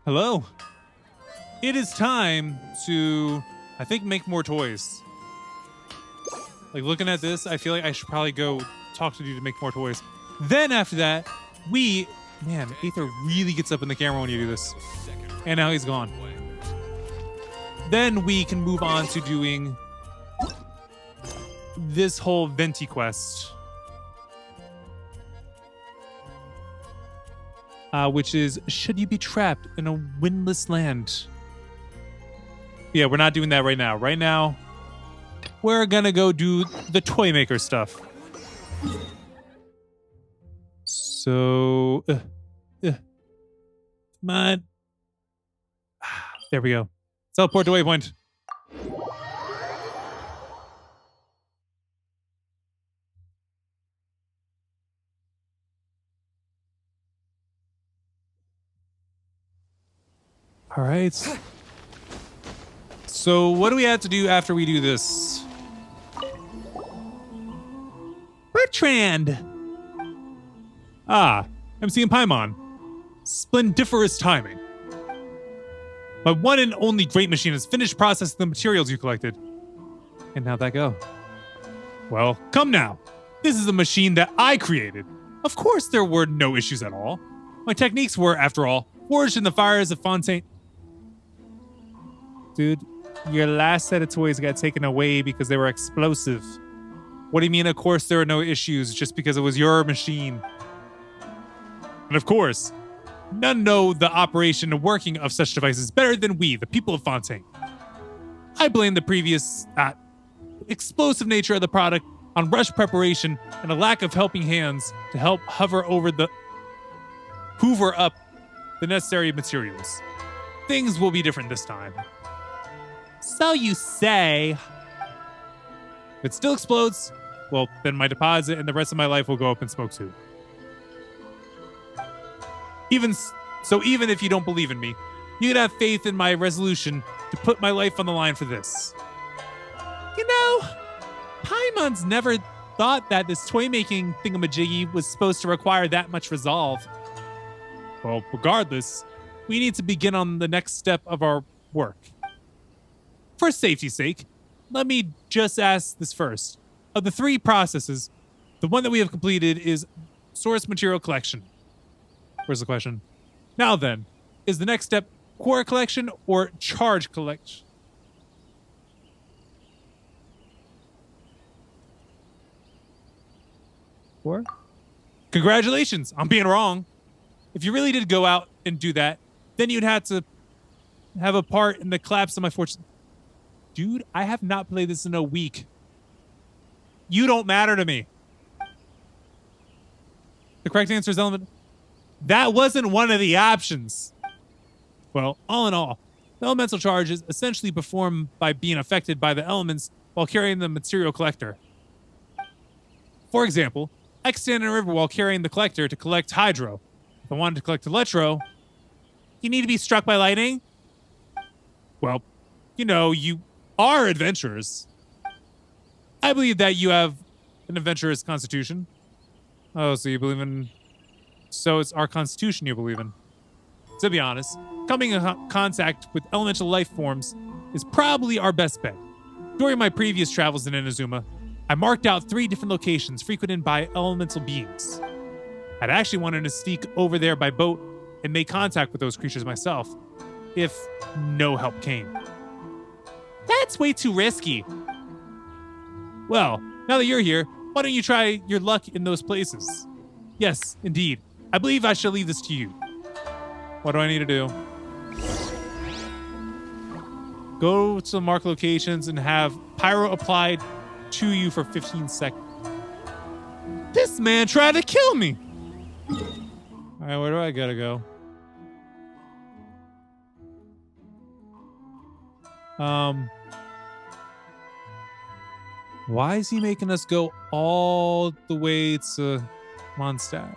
Hello. It is time to, I think, make more toys. Like, looking at this, I feel like I should probably go talk to you to make more toys. Then after that, man, Aether really gets up in the camera when you do this. And now he's gone. Then we can move on to doing this whole Venti quest. Which is, should you be trapped in a windless land? Yeah, we're not doing that right now. Right now, we're gonna go do the toy maker stuff. So, come on. There we go. Teleport to waypoint. All right. So what do we have to do after we do this? Bertrand! Ah, MC and Paimon. Splendiferous timing. My one and only great machine has finished processing the materials you collected. And how'd that go? Well, come now. This is a machine that I created. Of course there were no issues at all. My techniques were, after all, forged in the fires of Fontaine. Dude, your last set of toys got taken away because they were explosive. What do you mean, of course there were no issues just because it was your machine? And of course, none know the operation and working of such devices better than we, the people of Fontaine. I blame the previous explosive nature of the product on rush preparation and a lack of helping hands to help hoover up the necessary materials. Things will be different this time. So you say. If it still explodes, well, then my deposit and the rest of my life will go up in smoke too. Even if you don't believe in me, you can have faith in my resolution to put my life on the line for this. You know, Paimon's never thought that this toy-making thingamajiggy was supposed to require that much resolve. Well, regardless, we need to begin on the next step of our work. For safety's sake, let me just ask this first. Of the three processes, the one that we have completed is source material collection. Where's the question? Now then, is the next step core collection or charge collection? Core? Congratulations on being wrong. If you really did go out and do that, then you'd have to have a part in the collapse of my fortune. Dude, I have not played this in a week. You don't matter to me. The correct answer is element. That wasn't one of the options. Well, all in all, the elemental charge is essentially performed by being affected by the elements while carrying the material collector. For example, I could stand in a river while carrying the collector to collect hydro. If I wanted to collect electro, you need to be struck by lightning? Well, you know, you are adventurers. I believe that you have an adventurous constitution. Oh, so you believe in... So it's our constitution you believe in. To be honest, coming in contact with elemental life forms is probably our best bet. During my previous travels in Inazuma, I marked out 3 different locations frequented by elemental beings. I'd actually wanted to sneak over there by boat and make contact with those creatures myself, if no help came. That's way too risky. Well, now that you're here, why don't you try your luck in those places? Yes, indeed. I believe I shall leave this to you. What do I need to do? Go to the marked locations and have pyro applied to you for 15 seconds. This man tried to kill me. All right, where do I gotta go? Why is he making us go all the way to Mondstadt?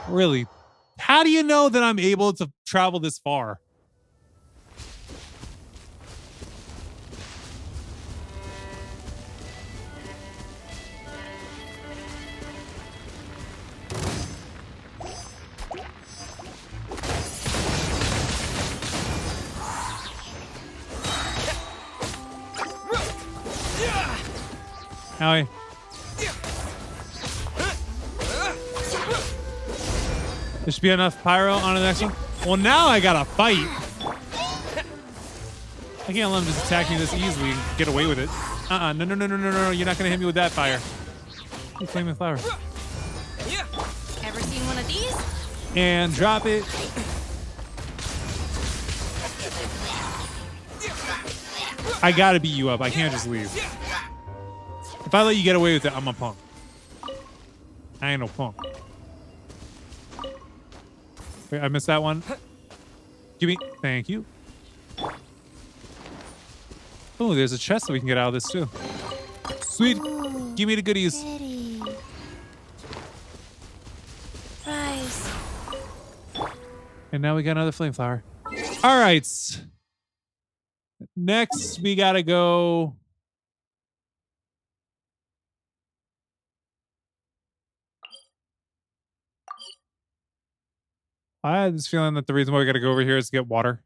Really? How do you know that I'm able to travel this far? Howie. There should be enough pyro on the next one. Well, now I gotta fight. I can't let him just attack me this easily and get away with it. No. You're not gonna hit me with that fire. Ooh, flaming flower. Ever seen one of these? And drop it. I gotta beat you up. I can't just leave. If I let you get away with it, I'm a punk. I ain't no punk. Wait, I missed that one. Give me. Thank you. Oh, there's a chest that we can get out of this too. Sweet. Ooh, Give me the goodies. pretty. Rice. And now we got another flame flower. All right. Next, we gotta go. I had this feeling that the reason why we gotta go over here is to get water.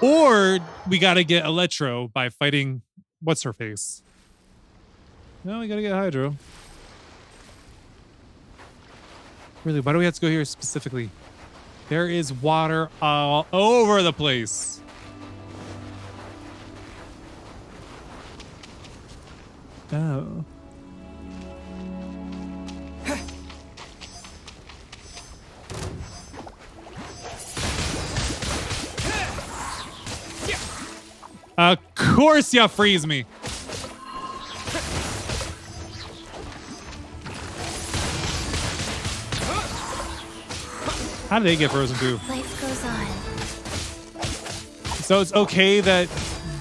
Or we gotta get Electro by fighting what's her face. No, we gotta get Hydro. Really, why do we have to go here specifically? There is water all over the place. Oh. Of course you freeze me. How did they get frozen too? Life goes on. So it's okay that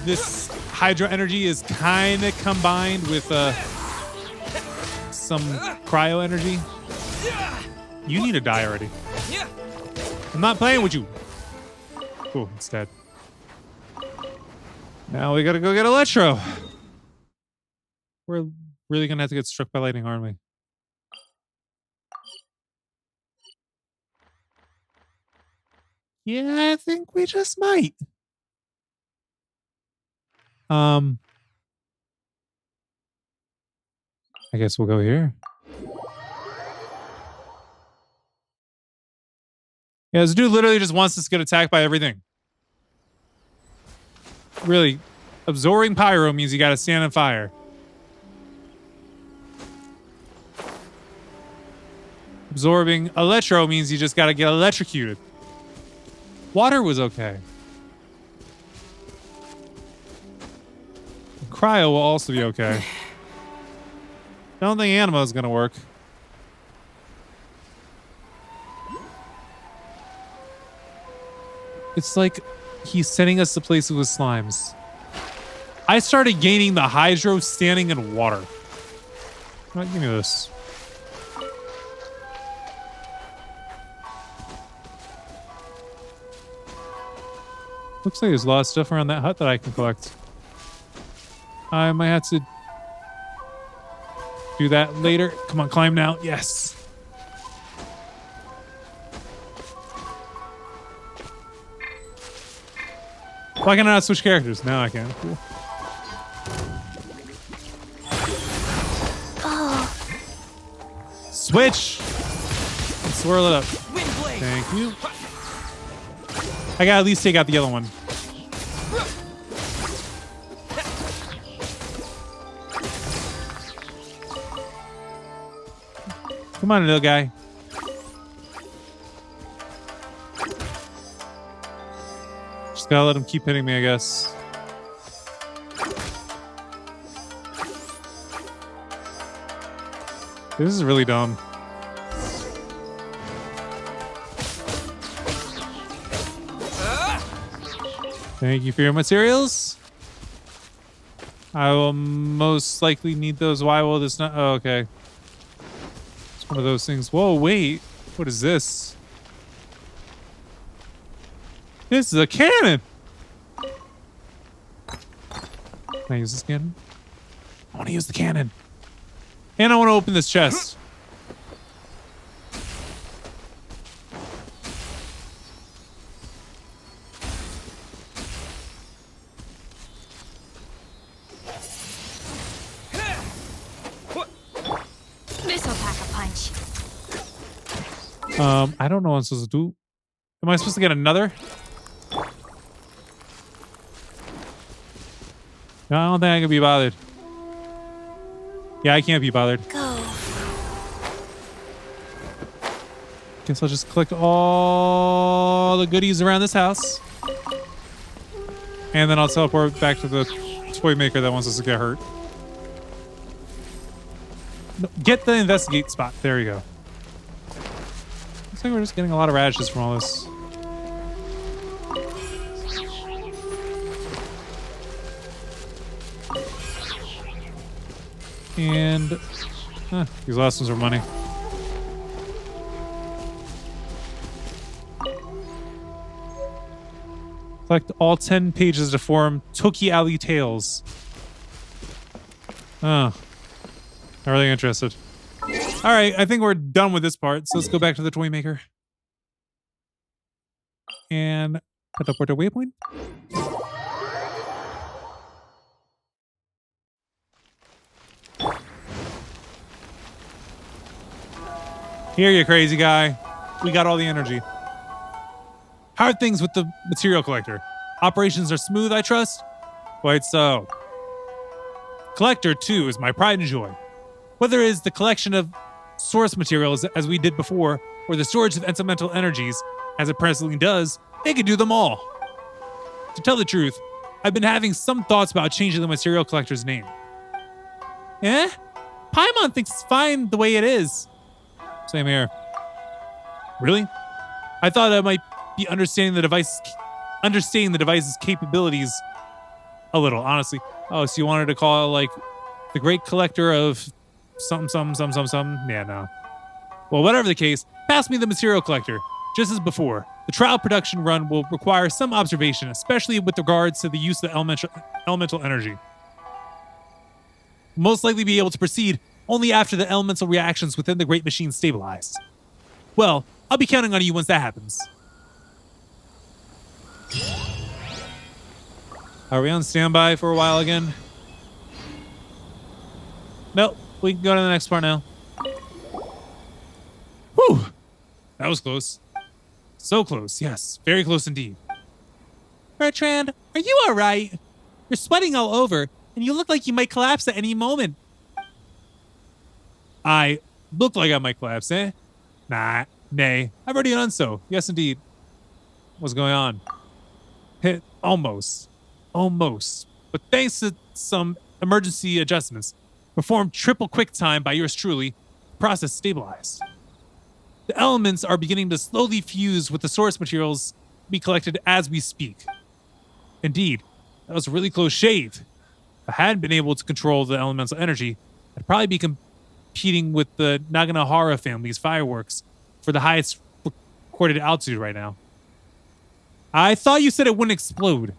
this Hydro energy is kind of combined with some cryo energy. You need to die already. I'm not playing with you. Cool, it's dead. Now we gotta go get Electro. We're really gonna have to get struck by lightning, aren't we? Yeah, I think we just might. I guess we'll go here. Yeah, this dude literally just wants us to get attacked by everything. Really, absorbing pyro means you gotta stand in fire. Absorbing Electro means you just gotta get electrocuted. Water was okay. Cryo will also be okay. I don't think Anima is gonna work. It's like he's sending us to places with slimes. I started gaining the Hydro standing in water. All right, give me this. Looks like there's a lot of stuff around that hut that I can collect. I might have to do that later. Come on, climb now. Yes. Why can I not switch characters? Now I can. Cool. Oh. Switch! And swirl it up. Thank you. I gotta at least take out the yellow one. Come on, little guy. Just gotta let him keep hitting me, I guess. This is really dumb. Thank you for your materials. I will most likely need those. Why will this not? Oh, okay. It's one of those things. Whoa, wait. What is this? This is a cannon. Can I use this cannon? I want to use the cannon. And I want to open this chest. also pack a punch. I don't know what I'm supposed to do. Am I supposed to get another? No, I don't think I can be bothered. Yeah, I can't be bothered. Go. Guess I'll just collect all the goodies around this house. And then I'll teleport back to the toy maker that wants us to get hurt. No, get the investigate spot. There you go. Looks like we're just getting a lot of radishes from all this. And these last ones are money. Collect all 10 pages to form Toki Alley Tales. Oh. Not really interested. Alright, I think we're done with this part, so let's go back to the toy maker. And teleport to waypoint. Here, you crazy guy. We got all the energy. How are things with the material collector? Operations are smooth, I trust? Quite so. Collector, too, is my pride and joy. Whether it is the collection of source materials, as we did before, or the storage of elemental energies, as it presently does, they can do them all. To tell the truth, I've been having some thoughts about changing the material collector's name. Eh? Paimon thinks it's fine the way it is. Same here. Really? I thought I might be understanding the device's capabilities a little, honestly. Oh, so you wanted to call it like the Great Collector of some. Yeah, no. Well, whatever the case, pass me the material collector. Just as before, the trial production run will require some observation, especially with regards to the use of the elemental energy. Most likely be able to proceed only after the elemental reactions within the great machine stabilize. Well, I'll be counting on you once that happens. Are we on standby for a while again? Nope, we can go to the next part now. Whew! That was close. So close, yes. Very close indeed. Bertrand, are you alright? You're sweating all over, and you look like you might collapse at any moment. I look like I might collapse, eh? Nah, nay. I've already done so. Yes, indeed. What's going on? Hit almost. But thanks to some emergency adjustments, performed triple quick time by yours truly, the process stabilized. The elements are beginning to slowly fuse with the source materials be collected as we speak. Indeed, that was a really close shave. If I hadn't been able to control the elemental energy, I'd probably be competing with the Naganohara family's fireworks for the highest recorded altitude right now. I thought you said it wouldn't explode.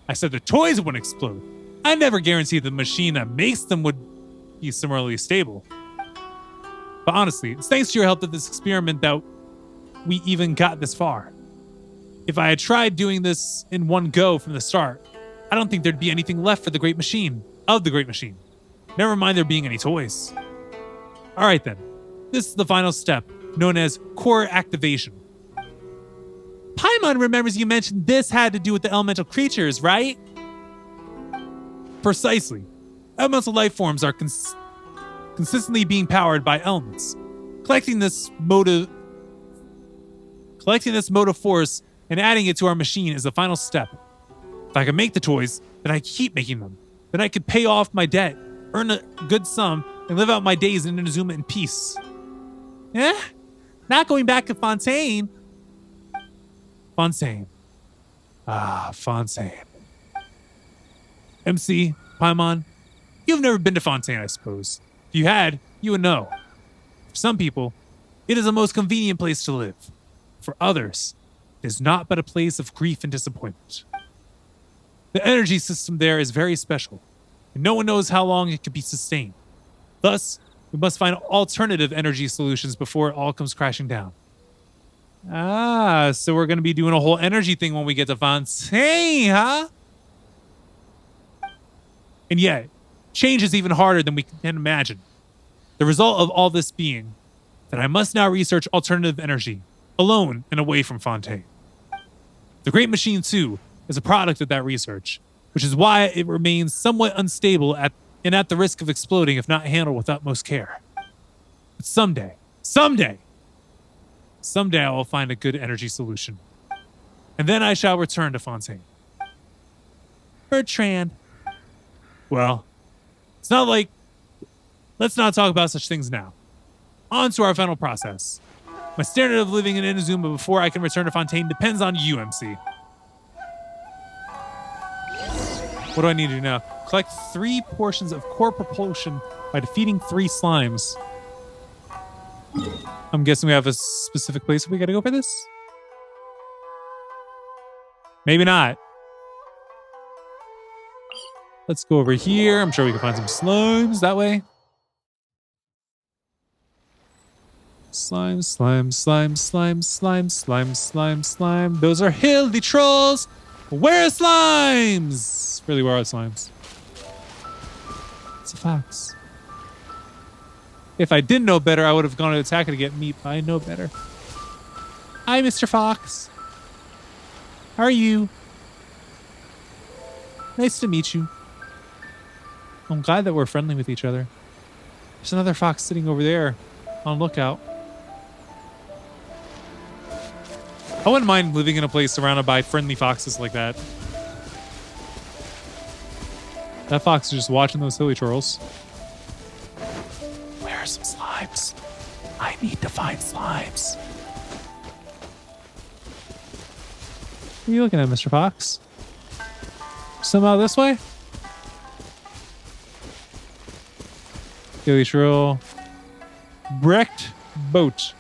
I said the toys wouldn't explode. I never guaranteed the machine that makes them would be similarly stable. But honestly, it's thanks to your help that this experiment that we even got this far. If I had tried doing this in one go from the start, I don't think there'd be anything left for the great machine, Never mind there being any toys. Alright then, this is the final step, known as core activation. Paimon remembers you mentioned this had to do with the elemental creatures, right? Precisely. Elemental life forms are consistently being powered by elements. Collecting this mode of force and adding it to our machine is the final step. If I can make the toys, then I keep making them. Then I could pay off my debt, earn a good sum, and live out my days in Inazuma in peace. Eh? Not going back to Fontaine. Fontaine. Fontaine. MC, Paimon, you've never been to Fontaine, I suppose. If you had, you would know. For some people, it is the most convenient place to live. For others, it is not but a place of grief and disappointment. The energy system there is very special, and no one knows how long it could be sustained. Thus, we must find alternative energy solutions before it all comes crashing down. So we're going to be doing a whole energy thing when we get to Fontaine, huh? And yet, change is even harder than we can imagine. The result of all this being that I must now research alternative energy, alone and away from Fontaine. The Great Machine, too, is a product of that research, which is why it remains somewhat unstable and at the risk of exploding if not handled with utmost care. But someday I will find a good energy solution. And then I shall return to Fontaine. Bertrand. Well, it's not like... Let's not talk about such things now. On to our final process. My standard of living in Inazuma before I can return to Fontaine depends on you, MC. What do I need to do now? Collect 3 portions of core propulsion by defeating 3 slimes. I'm guessing we have a specific place we gotta go for this? Maybe not. Let's go over here. I'm sure we can find some slimes that way. Slime, slime, slime, slime, slime, slime, slime, slime. Those are hilly trolls. Where are slimes? Really, where are slimes? It's a fox. If I didn't know better, I would have gone to attack it to get meat, but I know better. Hi, Mr. Fox. How are you? Nice to meet you. I'm glad that we're friendly with each other. There's another fox sitting over there on lookout. I wouldn't mind living in a place surrounded by friendly foxes like that. That fox is just watching those silly trolls. Where are some slimes? I need to find slimes. What are you looking at, Mr. Fox? Somehow this way? Silly troll. Wrecked boat.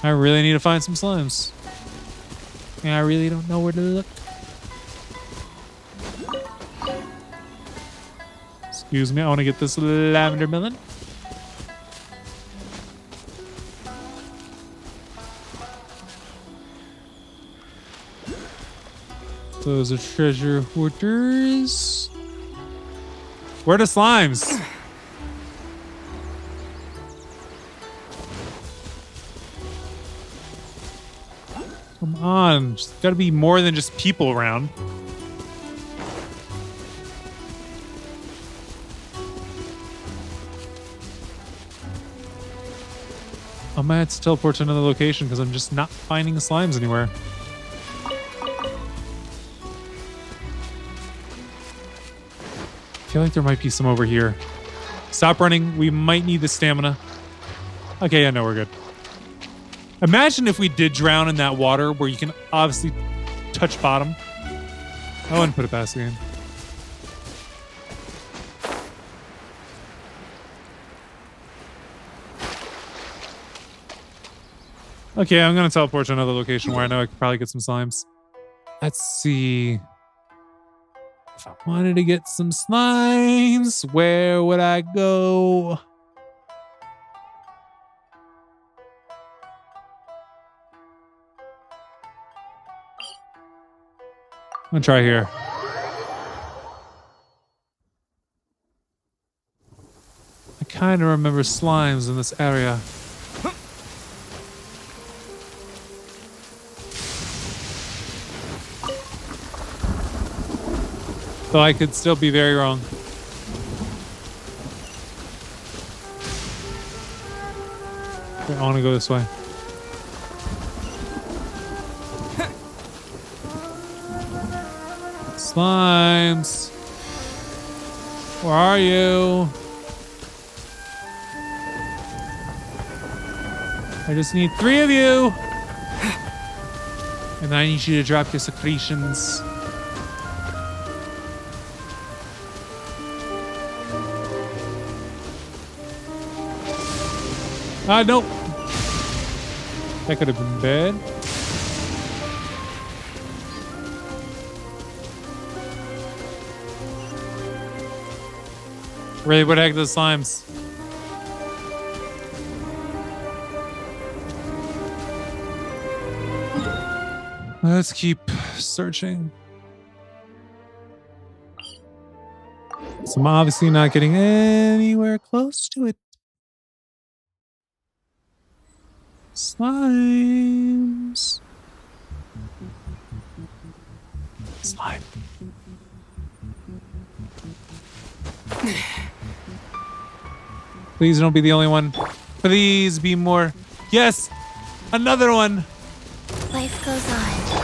I really need to find some slimes. And I really don't know where to look. Excuse me, I want to get this lavender melon. Those are treasure hoarders. Where are the slimes? Come on, there's gotta be more than just people around. I might have to teleport to another location because I'm just not finding the slimes anywhere. I feel like there might be some over here. Stop running. We might need the stamina. Okay, yeah, no, we're good. Imagine if we did drown in that water where you can obviously touch bottom. I wouldn't put it past the game. Okay, I'm going to teleport to another location where I know I could probably get some slimes. Let's see. If I wanted to get some slimes, where would I go? I'm gonna try here. I kind of remember slimes in this area. So I could still be very wrong. Okay, I want to go this way. Slimes. Where are you? I just need 3 of you. And I need you to drop your secretions. Nope. That could have been bad. Really, what the heck are those slimes? Let's keep searching. So I'm obviously not getting anywhere close to it. Slimes. Slime. Please don't be the only one. Please be more. Yes! Another one! Life goes on.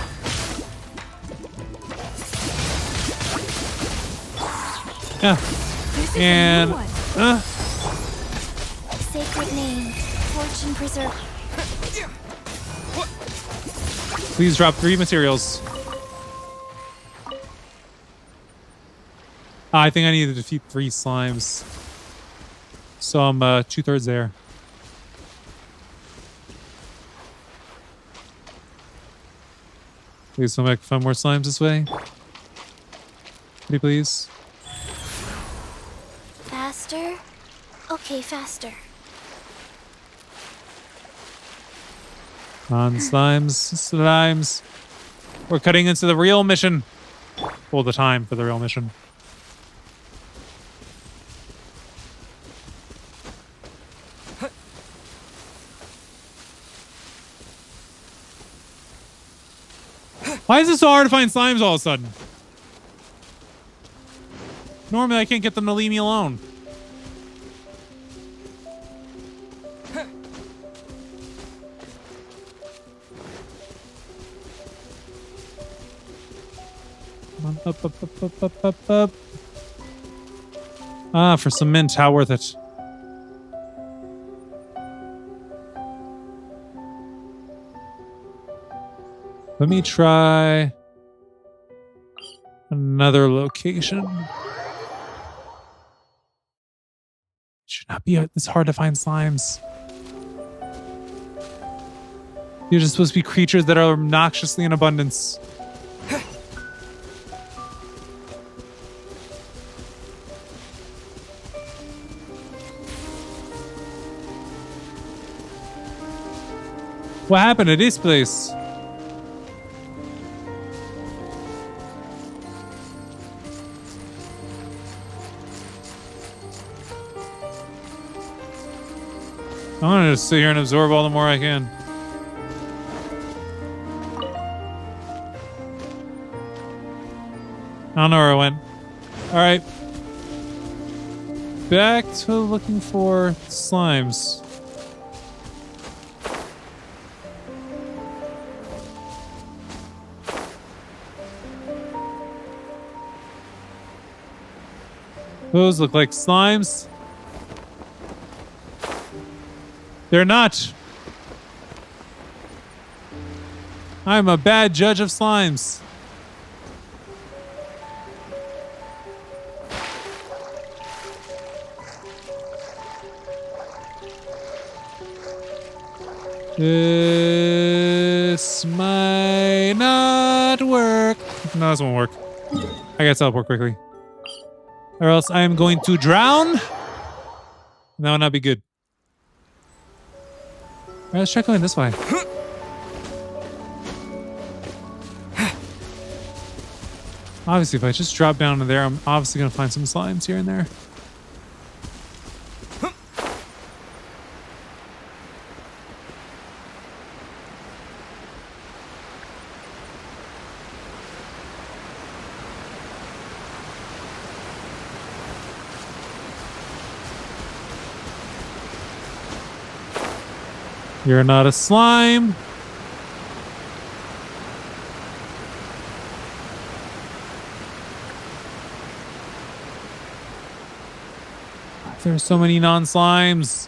Yeah. This is And a new one. Sacred name, fortune preserver. please drop 3 materials. I think I need to defeat 3 slimes. So I'm 2/3 there. Please don't make 5 more slimes this way. Pretty please. Faster? Okay, faster. On slimes. We're cutting into the real mission. All the time for the real mission. Why is it so hard to find slimes all of a sudden? Normally I can't get them to leave me alone. Up. Ah, for some mint, how worth it. Let me try another location. Should not be this hard to find slimes. You're just supposed to be creatures that are obnoxiously in abundance. What happened to this place? I'm gonna just sit here and absorb all the more I can. I don't know where I went. Alright. Back to looking for slimes. Those look like slimes. They're not. I'm a bad judge of slimes. This might not work. No, this won't work. I gotta teleport quickly. Or else I am going to drown. That would not be good. Alright, let's try going this way. Obviously, if I just drop down to there, I'm obviously going to find some slimes here and there. You're not a slime. There's so many non-slimes.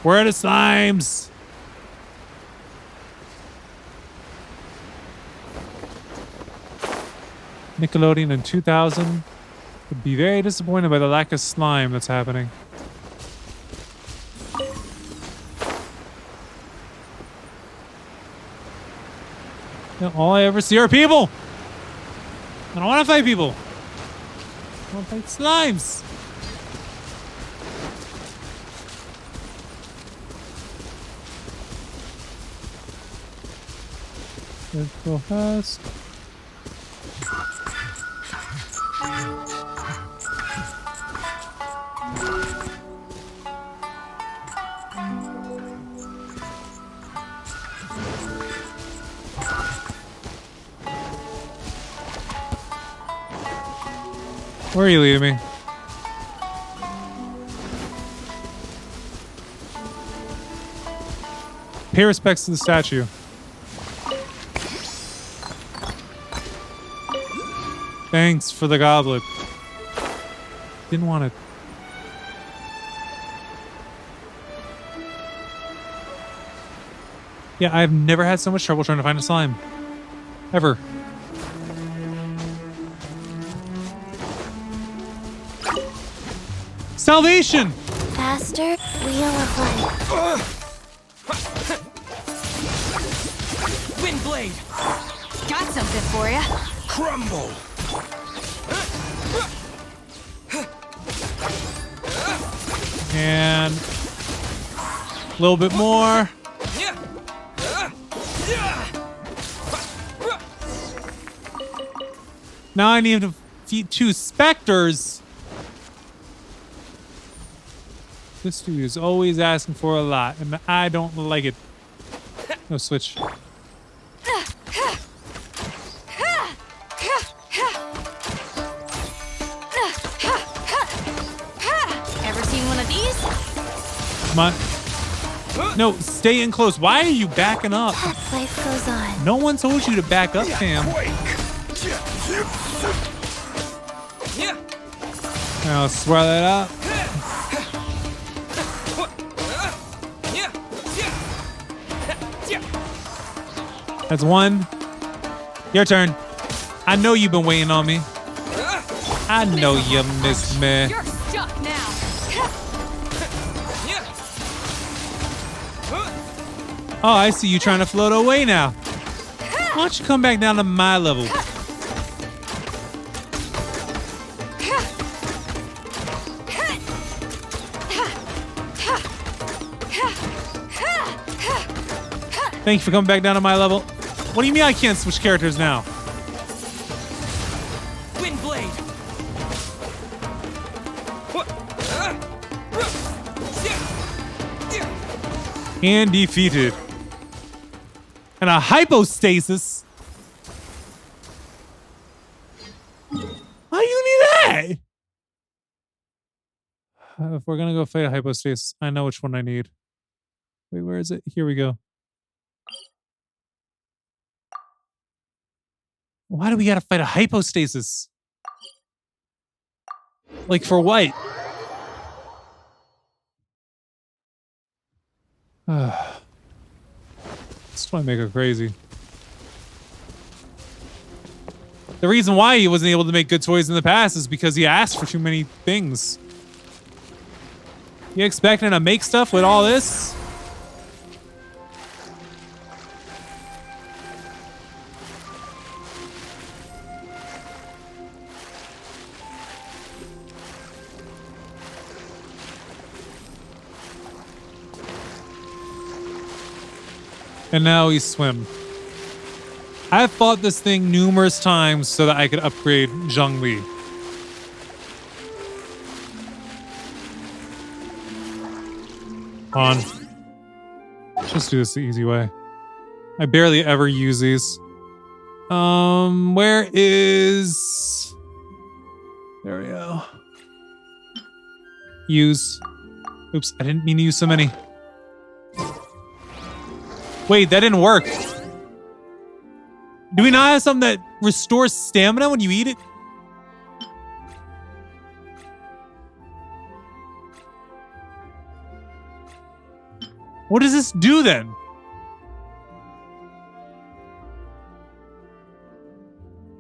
Where are the slimes? Nickelodeon in 2000 would be very disappointed by the lack of slime that's happening. All I ever see are people. I don't want to fight people. I want to fight slimes. Let's go fast. Where are you leading me? Pay respects to the statue. Thanks for the goblet. Didn't want it. Yeah, I've never had so much trouble trying to find a slime. Ever. Salvation! Faster, wheel of life. Wind blade. Got something for ya. Crumble. And a little bit more. Now I need to defeat 2 specters. This dude is always asking for a lot, and I don't like it. No switch. Ever seen one of these? Come on. No, stay in close. Why are you backing up? Life goes on. No one told you to back up, Cam. I'll swirl that up. That's 1. Your turn. I know you've been waiting on me. I know you missed me. You're stuck now. Oh, I see you trying to float away now. Why don't you come back down to my level? Thank you for coming back down to my level. What do you mean I can't switch characters now? Wind blade. And defeated. And a hypostasis. Why do you need that? If we're gonna go fight a hypostasis, I know which one I need. Wait, where is it? Here we go. Why do we gotta fight a hypostasis? Like for what? This might make her crazy. The reason why he wasn't able to make good toys in the past is because he asked for too many things. You expecting to make stuff with all this? And now we swim. I've fought this thing numerous times so that I could upgrade Zhongli. On. Just do this the easy way. I barely ever use these. Where is... There we go. Use. Oops, I didn't mean to use so many. Wait, that didn't work. Do we not have something that restores stamina when you eat it? What does this do then?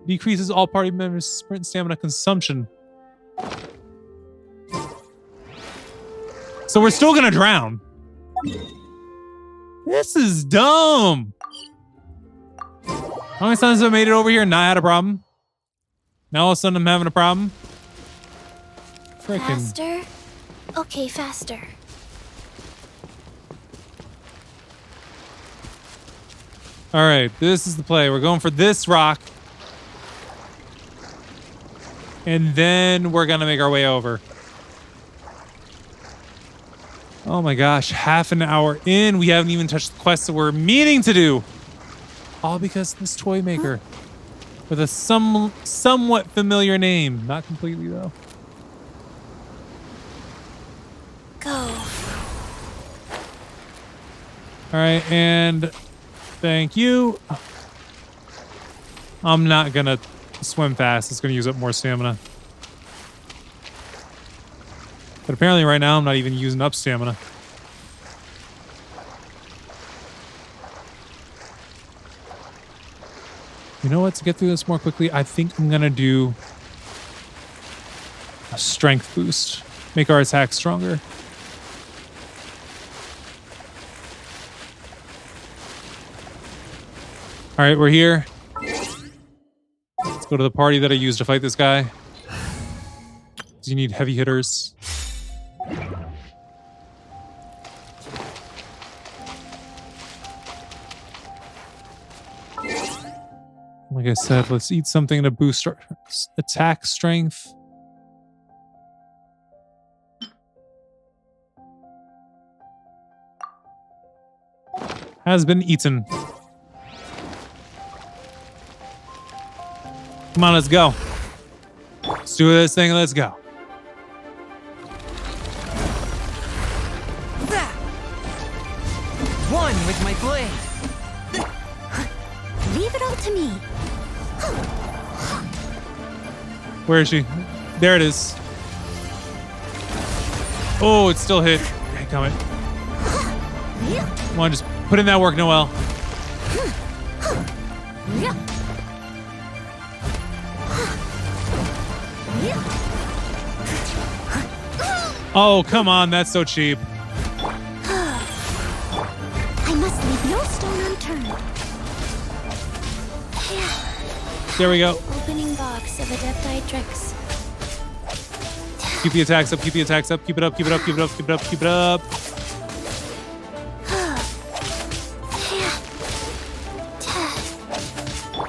Decreases all party members' sprint stamina consumption. So we're still gonna drown. This is dumb. How many times have I made it over here and not had a problem? Now all of a sudden I'm having a problem? Frickin'. Faster? Okay, faster. Alright, this is the play. We're going for this rock. And then we're gonna make our way over. Oh my gosh, half an hour in, we haven't even touched the quest that we're meaning to do. All because of this toy maker. with a somewhat familiar name. Not completely, though. Go. All right, and thank you. I'm not going to swim fast. It's going to use up more stamina. But apparently right now I'm not even using up stamina. You know what? To get through this more quickly, I think I'm going to do a strength boost. Make our attack stronger. All right, we're here. Let's go to the party that I used to fight this guy. You need heavy hitters. Like I said, let's eat something to boost our attack strength. Has been eaten. Come on, let's go. Let's do this thing, let's go. One with my blade. Leave it all to me. Where is she? There it is. Oh, it's still hit. Damn it. Come on, just put in that work, Noelle. Oh, come on, that's so cheap. I must leave no stone unturned. There we go. Opening box of Adepti tricks. Keep the attacks up, keep the attacks up, keep it up, keep it up, keep it up, keep it up, keep it up.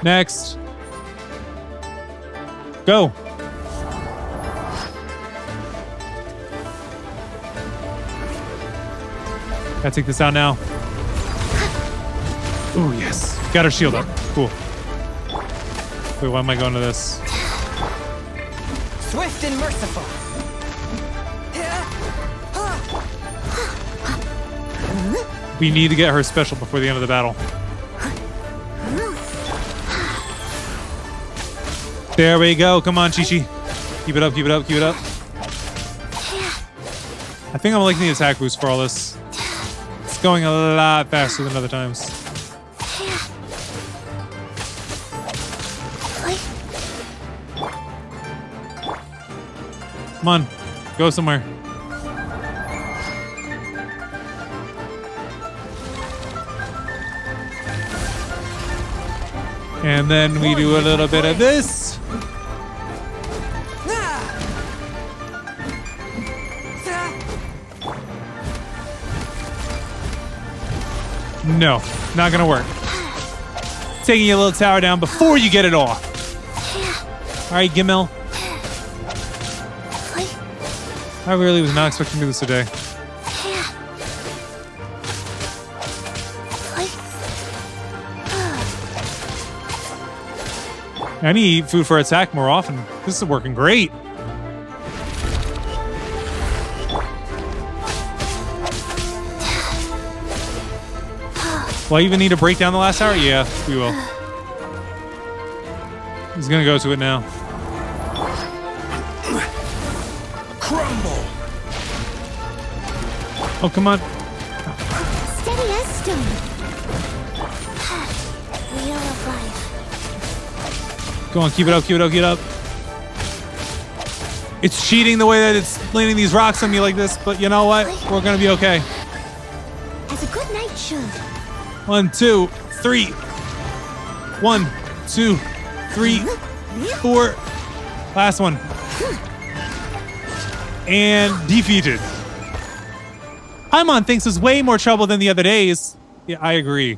Next. Go. Gotta take this out now. Oh, yes. Got her shield up. Cool. Wait, why am I going to this? Swift and merciful. We need to get her special before the end of the battle. There we go. Come on, Chi-Chi. Keep it up, keep it up, keep it up. I think I'm liking the attack boost for all this. It's going a lot faster than other times. Come on. Go somewhere. And then we do a little bit of this. No, not gonna work. Taking your little tower down before you get it off. All right, Gimel. I really was not expecting to do this today. I need to eat food for attack more often. This is working great. Will I even need to break down the last tower? Yeah, we will. He's gonna go to it now. Crumble. Oh, come on. Steady as stone. Wheel of life. Go on, keep it up, keep it up, keep it up. It's cheating the way that it's landing these rocks on me like this, but you know what? We're gonna be okay. As a good knight should. 1, 2, 3. 1, 2, 3, 4. Last one. And defeated. Paimon thinks there's way more trouble than the other days. Yeah, I agree.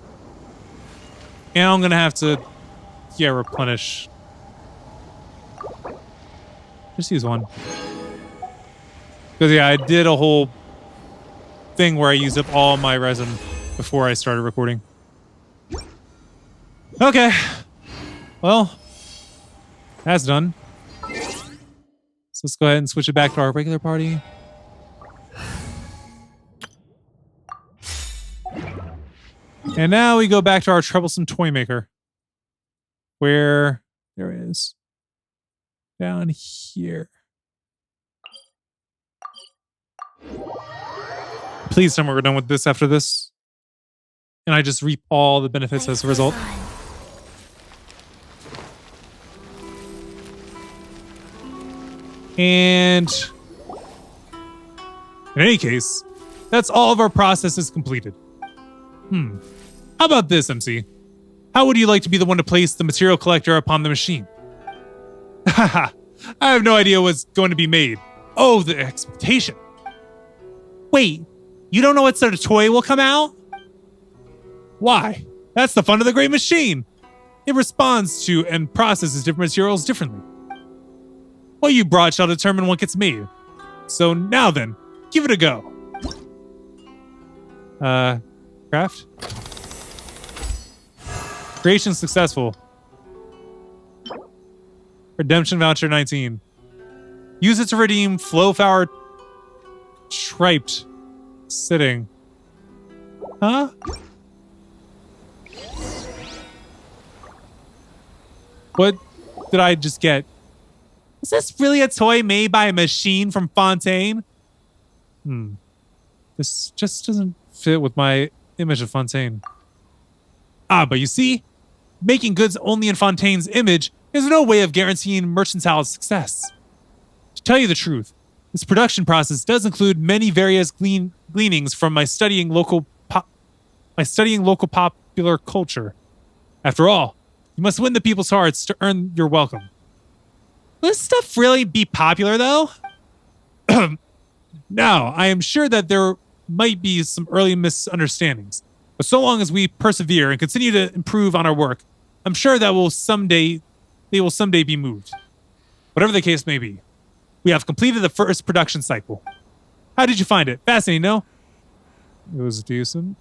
And I'm gonna have to, yeah, replenish. Just use one. Because, yeah, I did a whole thing where I used up all my resin before I started recording. Okay. Well, That's done. So let's go ahead and switch it back to our regular party. And now we go back to our troublesome toy maker. Where there it is. Down here. Please tell me we're done with this after this. And I just reap all the benefits as a result. And in any case, that's all of our processes completed. How about this, MC? How would you like to be the one to place the material collector upon the machine? Haha, I have no idea what's going to be made. Oh, the expectation. Wait, you don't know what sort of toy will come out? Why? That's the fun of the great machine. It responds to and processes different materials differently. What you brought shall determine what gets made. So now then, give it a go. Craft? Creation successful. Redemption voucher 19. Use it to redeem Flowflower Triped Sitting. Huh? What did I just get? Is this really a toy made by a machine from Fontaine? This just doesn't fit with my image of Fontaine. Ah, but you see, making goods only in Fontaine's image is no way of guaranteeing mercantile success. To tell you the truth, this production process does include many various gleanings from my studying local popular culture. After all, you must win the people's hearts to earn your welcome. Will this stuff really be popular, though? Now, I am sure that there might be some early misunderstandings, but so long as we persevere and continue to improve on our work, I'm sure that they will someday be moved. Whatever the case may be, we have completed the first production cycle. How did you find it? Fascinating, no? It was decent.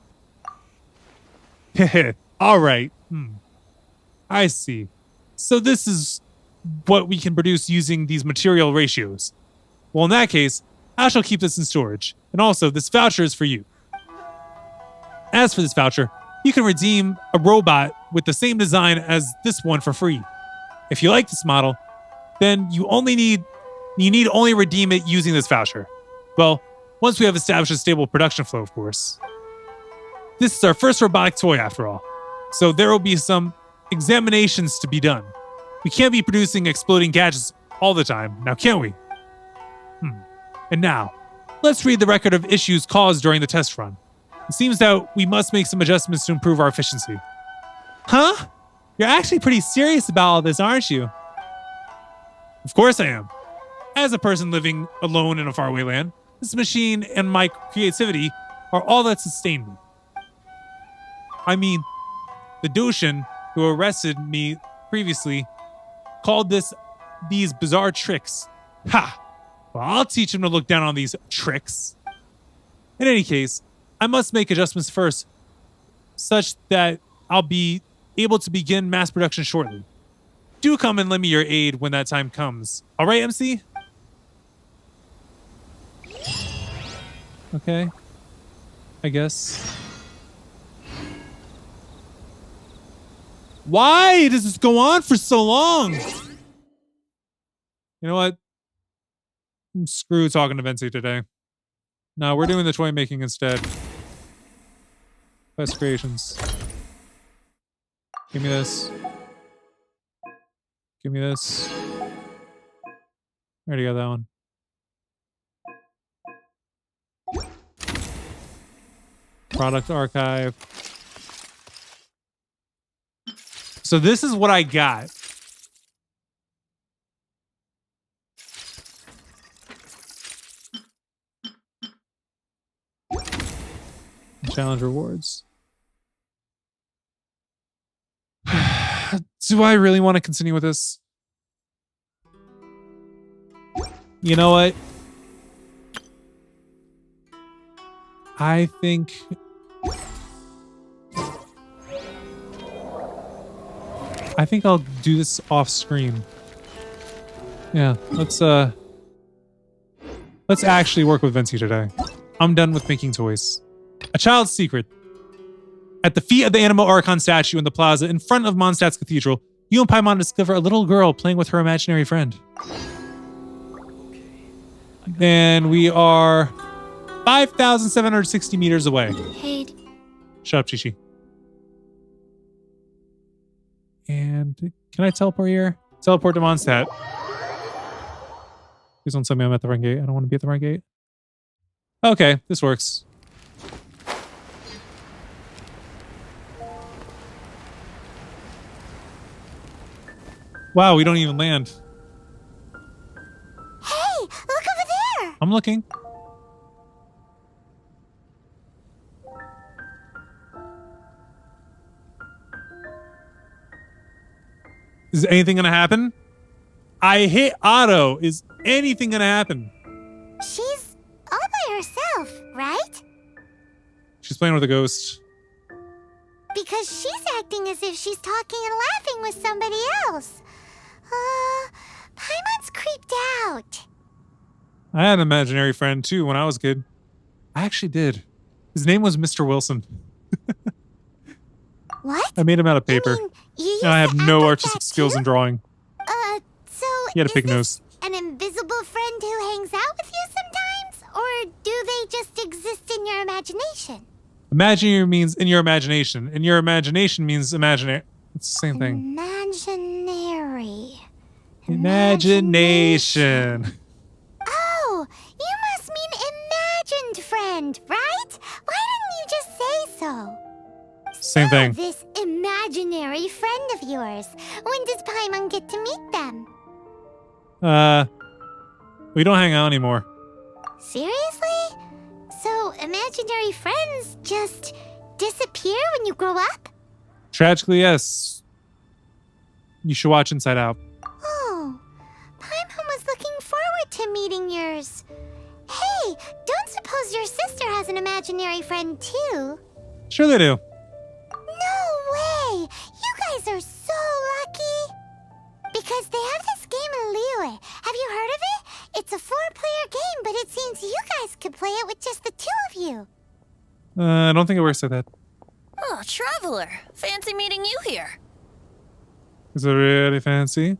All right. I see. So this is what we can produce using these material ratios. Well, in that case, I shall keep this in storage. And also, this voucher is for you. As for this voucher, you can redeem a robot with the same design as this one for free. If you like this model, then you need only redeem it using this voucher. Well, once we have established a stable production flow, of course. This is our first robotic toy, after all. So there will be some examinations to be done. We can't be producing exploding gadgets all the time, now can we? And now, let's read the record of issues caused during the test run. It seems that we must make some adjustments to improve our efficiency. Huh? You're actually pretty serious about all this, aren't you? Of course I am. As a person living alone in a faraway land, this machine and my creativity are all that sustain me. I mean, the Doshin who arrested me previously called these bizarre tricks. Ha! Well, I'll teach him to look down on these tricks. In any case, I must make adjustments first, such that I'll be able to begin mass production shortly. Do come and lend me your aid when that time comes. All right, MC? Okay. I guess. Why does this go on for so long? You know what? Screw talking to Vinci today. No, we're doing the toy making instead. Quest creations. Give me this. Give me this. I already got that one. Product archive. So this is what I got. Challenge rewards. Do I really want to continue with this? You know what? I think I'll do this off screen. Yeah, let's actually work with Vinci today. I'm done with making toys. A child's secret. At the feet of the Animo Archon statue in the plaza in front of Mondstadt's cathedral, you and Paimon discover a little girl playing with her imaginary friend. And we are 5,760 meters away. Hey, Shut up, Chichi. And can I teleport here? Teleport to Mondstadt. Please don't tell me I'm at the right gate. I don't want to be at the right gate. Okay, this works. Wow, we don't even land. hey, look over there! I'm looking. Is anything gonna happen? I hit auto. Is anything gonna happen? She's all by herself, right? She's playing with a ghost. Because she's acting as if she's talking and laughing with somebody else. Paimon's creeped out. I had an imaginary friend too when I was a kid. I actually did. His name was Mr. Wilson. What? I made him out of paper. You mean, you used And I have to act no like artistic that skills too? in drawing. So He had a is big this nose. an invisible friend who hangs out with you sometimes? Or do they just exist in your imagination? Imaginary means in your imagination. In your imagination means imaginary. It's the same thing. Imaginary. Imagination. Oh, you must mean imagined friend, right? Why didn't you just say so? Same thing. This imaginary friend of yours. When does Paimon get to meet them? We don't hang out anymore. Seriously? So imaginary friends just disappear when you grow up? Tragically, yes. You should watch Inside Out. Oh, Paimon was looking forward to meeting yours. Hey, don't suppose your sister has an imaginary friend too? Sure they do. No way! You guys are so lucky! Because they have this game in Liyue. Have you heard of it? It's a 4-player game, but it seems you guys could play it with just the 2 of you. I don't think it works like that. Oh, Traveler. Fancy meeting you here. Is it really fancy?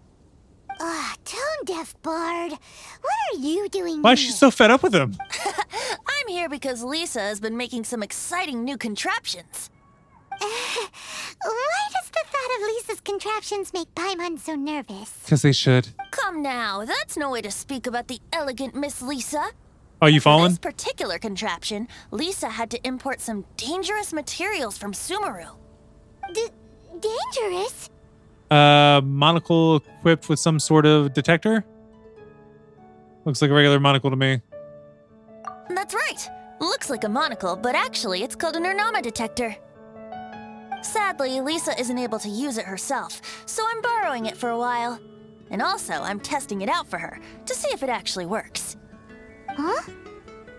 Tone-deaf bard. What are you doing Why is here? she so fed up with him? I'm here because Lisa has been making some exciting new contraptions. Why does the thought of Lisa's contraptions make Paimon so nervous? Because they should. Come now, that's no way to speak about the elegant Miss Lisa. Oh, you For fallen? this particular contraption, Lisa had to import some dangerous materials from Sumeru. Dangerous? Monocle equipped with some sort of detector? Looks like a regular monocle to me. That's right. Looks like a monocle, but actually it's called an Ernama detector. Sadly, Lisa isn't able to use it herself, so I'm borrowing it for a while. And also, I'm testing it out for her, to see if it actually works. Huh?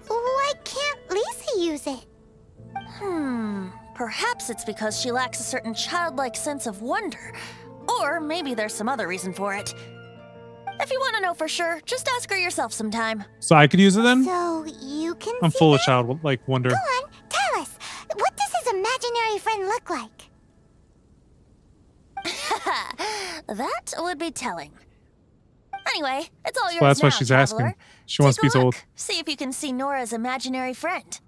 Why can't Lisa use it? Perhaps it's because she lacks a certain childlike sense of wonder. Or maybe there's some other reason for it. If you want to know for sure, just ask her yourself sometime. So I could use it then? So you can I'm see full of that? childlike wonder. Go on, tell us. What does his imaginary friend look like? That would be telling. Anyway, it's all yours Well, that's now, why she's Traveler. asking. She wants to Take be a told. look. See if you can see Nora's imaginary friend.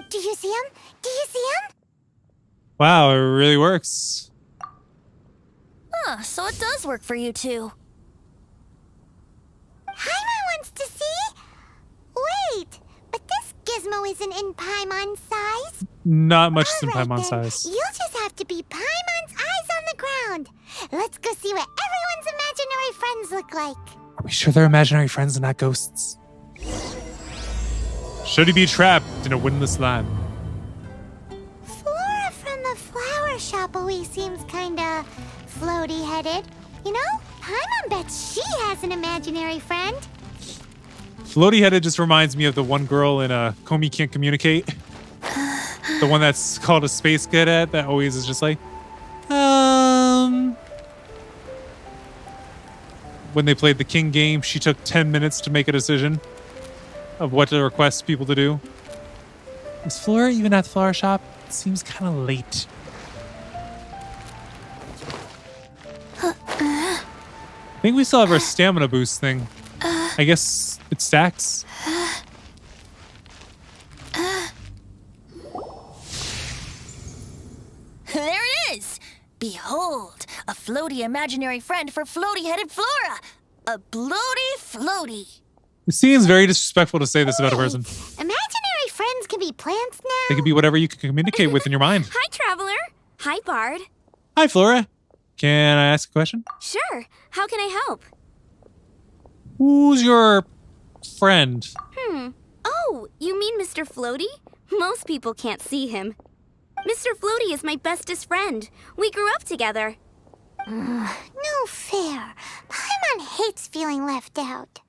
Do you see him? Do you see him? Wow, it really works. Huh, so it does work for you two. Paimon wants to see? Wait, but this gizmo isn't in Paimon's size. Not much in All right, Paimon's then. size. You'll just have to be Paimon's eyes on the ground. Let's go see what everyone's imaginary friends look like. Are we sure they're imaginary friends and not ghosts? Should he be trapped in a windless land? Flora from the flower shop always seems kinda floaty-headed. You know, Paimon bets she has an imaginary friend. Floaty headed just reminds me of the one girl in Comey Can't Communicate. The one that's called a space cadet that always is just like, when they played the King game, she took 10 minutes to make a decision of what to request people to do. Is Flora even at the flower shop? It seems kind of late. I think we still have our stamina boost thing. I guess it stacks. There it is! Behold, a floaty imaginary friend for floaty-headed Flora! A bloaty floaty! It seems very disrespectful to say this about a person. Imaginary friends can be plants now. They could be whatever you can communicate with in your mind. Hi, Traveler. Hi, Bard. Hi, Flora. Can I ask a question? Sure. How can I help? Who's your friend? Oh, you mean Mr. Floaty? Most people can't see him. Mr. Floaty is my bestest friend. We grew up together. No fair. Paimon hates feeling left out.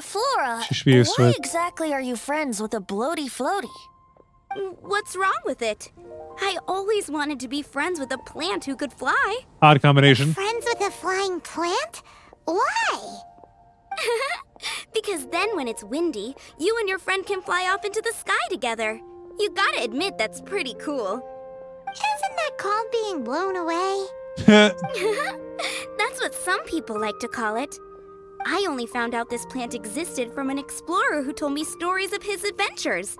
Flora, She should be used to why it. exactly are you friends with a bloaty floaty? What's wrong with it? I always wanted to be friends with a plant who could fly. Odd combination. Friends with a flying plant? Why? Because then when it's windy, you and your friend can fly off into the sky together. You gotta admit that's pretty cool. Isn't that called being blown away? That's what some people like to call it. I only found out this plant existed from an explorer who told me stories of his adventures.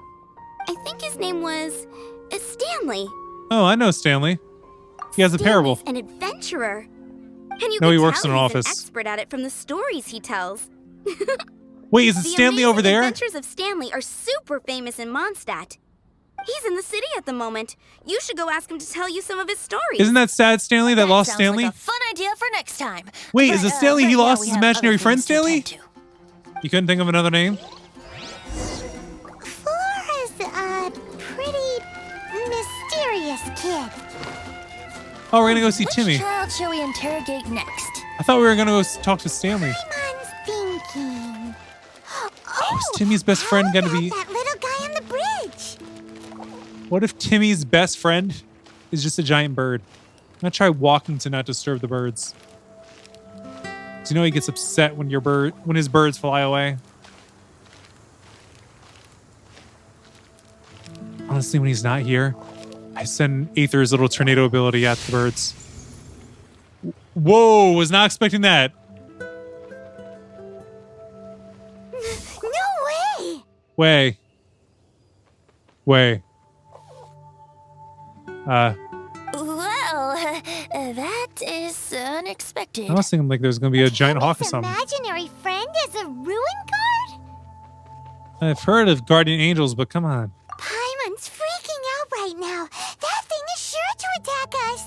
I think his name was Stanley. Oh, I know Stanley. He has a parable. Stanley's an adventurer. And you No, can he works tell in an he's office. an expert at it from the stories he tells. Wait, is it The Stanley over Amazing there? Adventures of Stanley are super famous in Mondstadt. He's in the city at the moment. You should go ask him to tell you some of his stories. Isn't that sad Stanley that lost sounds Stanley? like a fun idea for next time. Wait, But, is it Stanley right he now lost we his have imaginary other friend, things to Stanley? attend to. You couldn't think of another name? Flora's a pretty mysterious kid. Oh, we're gonna go see Which Timmy. child shall we interrogate next? I thought we were gonna go talk to Stanley. Paimon's thinking. Oh, is Timmy's best friend how gonna about be- that little guy on the bridge? What if Timmy's best friend is just a giant bird? I'm gonna try walking to not disturb the birds. 'Cause you know he gets upset when his birds fly away. Honestly, when he's not here, I send Aether's little tornado ability at the birds. Whoa, was not expecting that. No way! Way. Well, that is unexpected. I was thinking like there's gonna be a giant hawk or His something. imaginary friend is a ruin guard? I've heard of guardian angels, but come on. Paimon's freaking out right now. That thing is sure to attack us.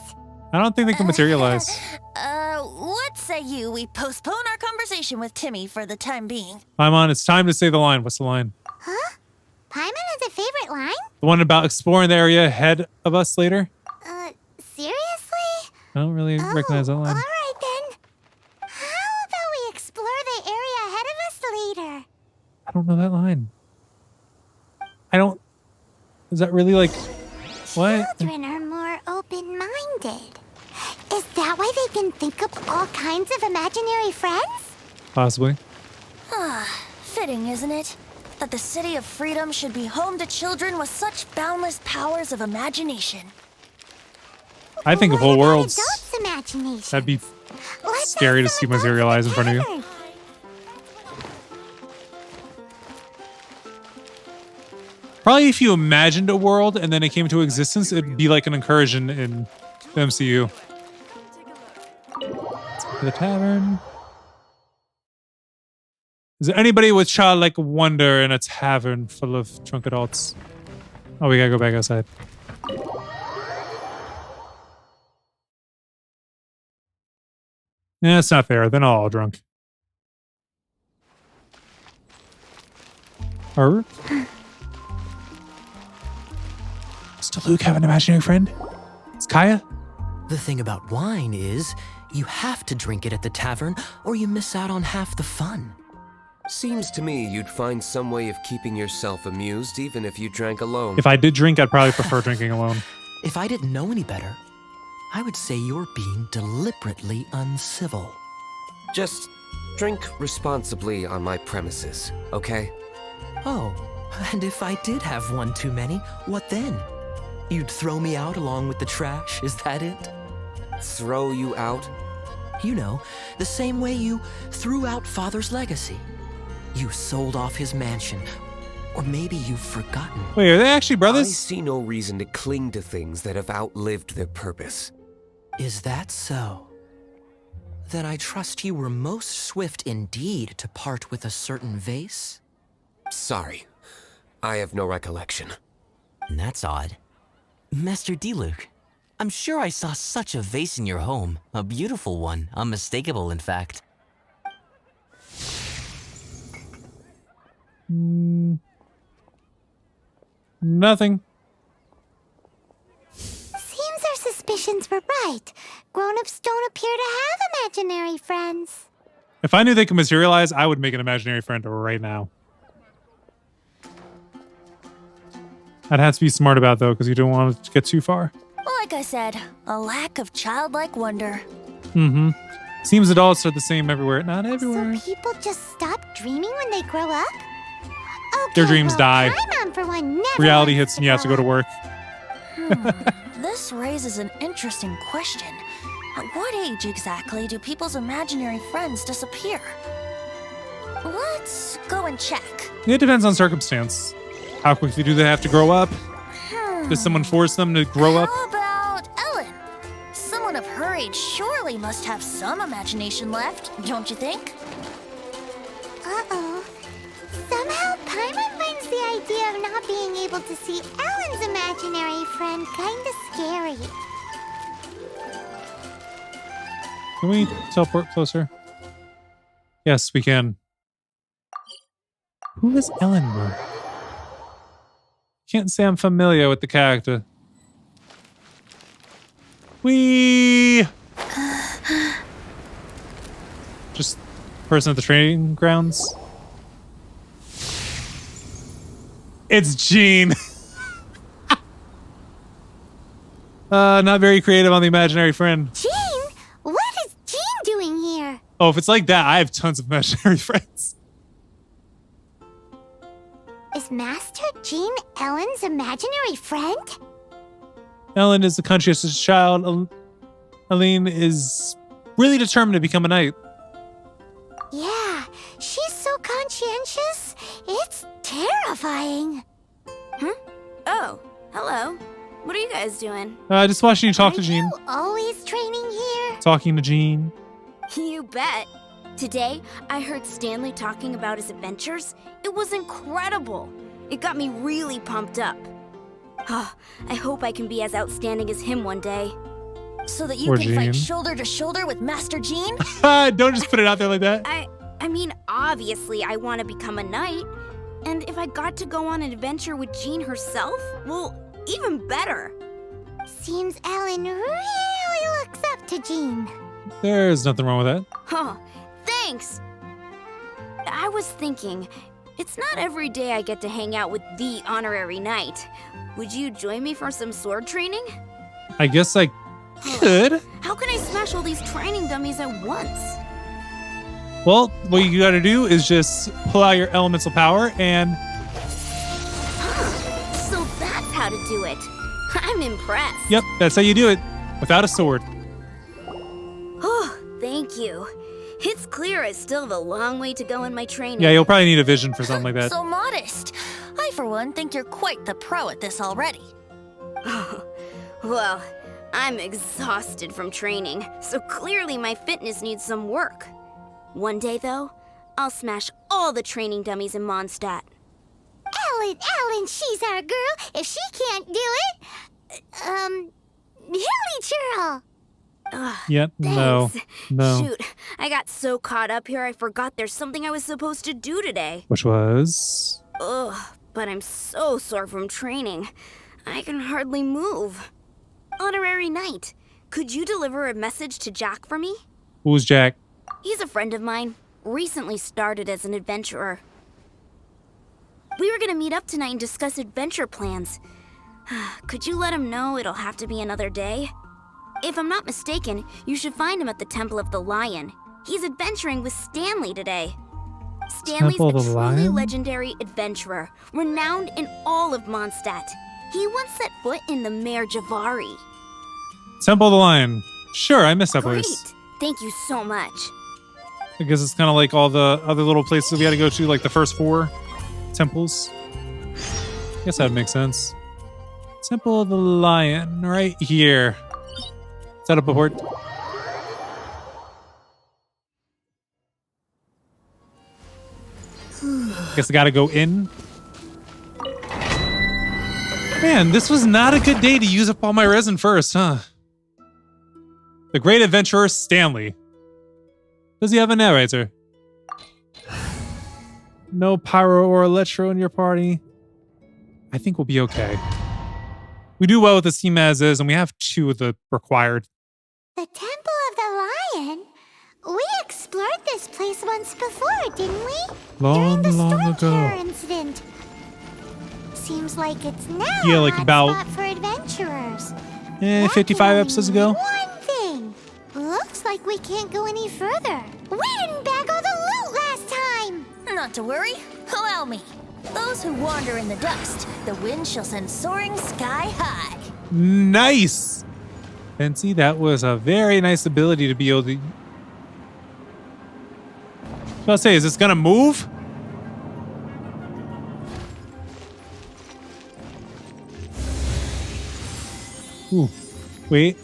I don't think they can materialize. What say you we postpone our conversation with Timmy for the time being? Paimon, it's time to say the line. What's the line? Huh? Paimon has a favorite line? The one about exploring the area ahead of us later? Seriously? I don't really recognize that All line. right then. How about we explore the area ahead of us later? I don't know that line. Is that really like, what? Children are more open-minded. Is that why they can think up all kinds of imaginary friends? Possibly. Fitting, isn't it? That the City of Freedom should be home to children with such boundless powers of imagination. I think of What whole about worlds. adults' imagination? That'd be Let's scary to ask see some adults materialize in front of you. tavern. Probably if you imagined a world and then it came into existence, it'd be like an incursion in the MCU. Let's go to the tavern. Is there anybody with childlike wonder in a tavern full of drunk adults? Oh, we gotta go back outside. Yeah, it's not fair. They're not all drunk. Does Luke have an imaginary friend? It's Kaya? The thing about wine is, you have to drink it at the tavern or you miss out on half the fun. Seems to me you'd find some way of keeping yourself amused even if you drank alone. If I did drink, I'd probably prefer drinking alone. If I didn't know any better, I would say you're being deliberately uncivil. Just Drink responsibly on my premises, okay? Oh, and if I did have one too many, what then? You'd throw me out along with the trash, is that it? Throw you out? You know, the same way you threw out Father's legacy. You sold off his mansion. Or maybe you've forgotten. Wait, are they actually I brothers? see no reason to cling to things that have outlived their purpose. Is that so? Then I trust you were most swift indeed to part with a certain vase? Sorry, I have no recollection. That's odd. Master Diluc, I'm sure I saw such a vase in your home. A beautiful one, unmistakable in fact. Nothing. Seems our suspicions were right. Grown-ups don't appear to have imaginary friends. If I knew they could materialize, I would make an imaginary friend right now. I'd have to be smart about though, because you don't want it to get too far. Like I said, a lack of childlike wonder. Mm-hmm. Seems adults are the same everywhere. Not everywhere. So people just stop dreaming when they grow up? Okay, Their dreams well, die. My mom, for one, never Reality wants hits and you have to go to work. This raises an interesting question. At what age exactly do people's imaginary friends disappear? Let's go and check. It depends on circumstance. How quickly do they have to grow up? Does someone force them to grow up? How about Ellen? Someone of her age surely must have some imagination left, don't you think? Uh-oh. Somehow Paimon finds the idea of not being able to see Ellen's imaginary friend kinda scary. Can we teleport closer? Yes, we can. Who is Ellen? Can't say I'm familiar with the character. Just person at the training grounds. It's Jean. Not very creative on the imaginary friend. Jean? What is Jean doing here? Oh, if it's like that, I have tons of imaginary friends. Is Master Jean Ellen's imaginary friend? Ellen is a conscientious child. Aline is really determined to become a knight. Yeah, she's so conscientious. It's terrifying. Oh, hello. What are you guys doing? Just watching you talk to Are Jean. you always training here? Talking to Jean. You bet. Today, I heard Stanley talking about his adventures. It was incredible. It got me really pumped up. I hope I can be as outstanding as him one day. So that you Or can Jean. fight shoulder to shoulder with Master Jean? Don't just put it out there like that. I mean, obviously, I want to become a knight. And if I got to go on an adventure with Jean herself, well, even better. Seems Ellen really looks up to Jean. There's nothing wrong with that. Huh, thanks. I was thinking, it's not every day I get to hang out with the honorary knight. Would you join me for some sword training? I guess I could. How can I smash all these training dummies at once? Well, what you gotta do is just pull out your elemental power and So that's how to do it. I'm impressed. yep, that's how you do it. Without a sword. Oh, thank you. It's clear I still have a long way to go in my training. Yeah, you'll probably need a vision for something like that. So modest. I, for one, think you're quite the pro at this already. Well, I'm exhausted from training, so clearly my fitness needs some work. One day, though, I'll smash all the training dummies in Mondstadt. Ellen, she's our girl. If she can't do it, Hilly Churl. Yep, no. Thanks. No. Shoot, I got so caught up here I forgot there's something I was supposed to do today. Which was... Ugh, but I'm so sore from training. I can hardly move. Honorary Knight, could you deliver a message to Jack for me? Who's Jack? He's a friend of mine, recently started as an adventurer. We were gonna meet up tonight and discuss adventure plans. Could you let him know it'll have to be another day? If I'm not mistaken, you should find him at the Temple of the Lion. He's adventuring with Stanley today. Stanley's Temple a of the truly Lion? legendary adventurer, renowned in all of Mondstadt. He once set foot in the Mare Javari. Temple of the Lion. Sure, I miss that Great. place. Thank you so much. Because it's kind of like all the other little places we had to go to, like the first 4 temples. Guess that would make sense. Temple of the Lion, right here. Is that up a port? Guess I gotta go in. Man, this was not a good day to use up all my resin first, huh? The great adventurer Stanley. Does he have a narrator? No pyro or electro in your party? I think we'll be okay. We do well with the team as is, and we have 2 of the required. The Temple of the Lion? We explored this place once before, didn't we? Long, During the long storm ago. terror incident. Seems like it's now Yeah, like a hot about- spot for adventurers. 55 That episodes can ago. mean one thing. Looks like we can't go any further. We didn't bag all the loot last time. Not to worry. Allow me. Those who wander in the dust, the wind shall send soaring sky high. Nice! Fancy, that was a very nice ability to be able to... I'll say, is this gonna move? Ooh, wait.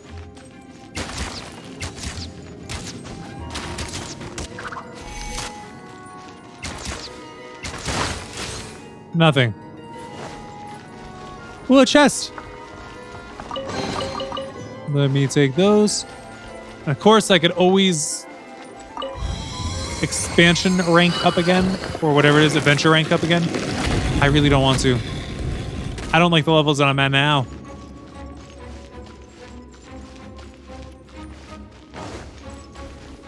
Nothing. Ooh, a chest. Let me take those. Of course, I could always expansion rank up again, or whatever it is, adventure rank up again. I really don't want to. I don't like the levels that I'm at now.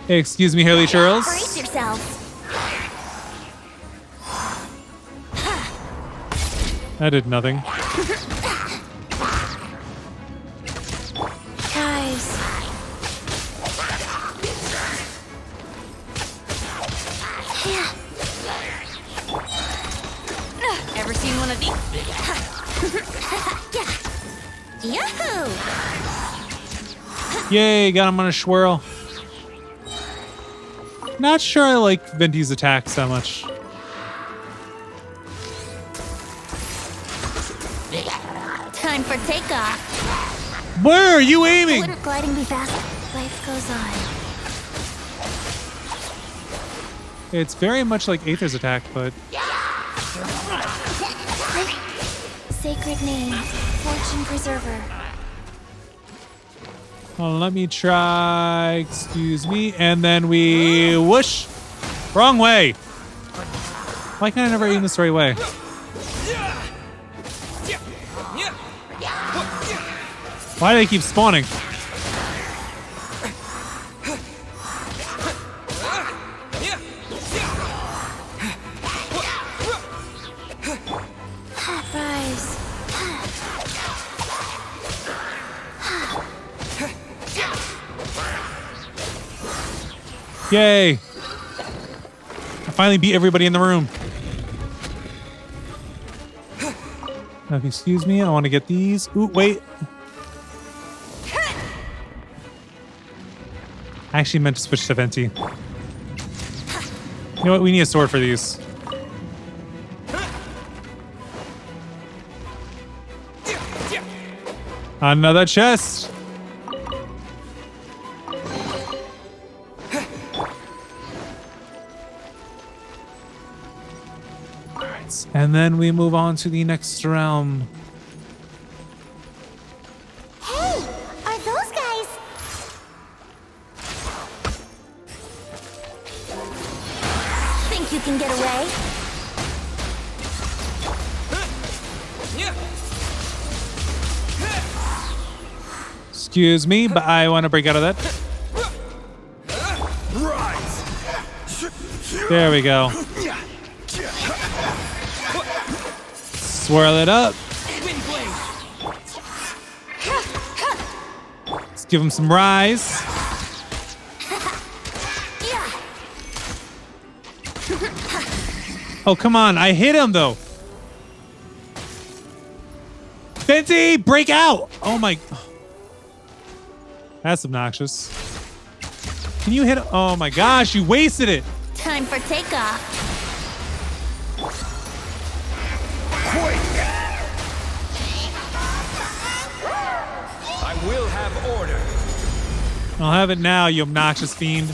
Hey, excuse me, Hurley Churls. Brace yourselves. That did nothing. Guys. Ever seen one of these? Yahoo! Yay, got him on a swirl. Not sure I like Venti's attacks that much. Time for takeoff. Where are you aiming? Wouldn't gliding be fast? Life goes on. It's very much like Aether's attack, but Sacred name, fortune preserver. let me try. Excuse me. And then we whoosh. Wrong way. Why can't I never aim this the right way? Why do they keep spawning? Rise. Yay. I finally beat everybody in the room. Now, if you excuse me, I want to get these. Ooh, wait. I actually meant to switch to Venti. You know what? We need a sword for these. Another chest. Alright, and then we move on to the next realm. Hey, are those guys? Think you can get away? Excuse me, but I want to break out of that. There we go. Swirl it up. Let's give him some rise. Oh, come on. I hit him, though. Venti, break out. Oh, my. That's obnoxious. Can you hit him? Oh, my gosh. You wasted it. Time for takeoff. I will have order. I'll have it now, you obnoxious fiend.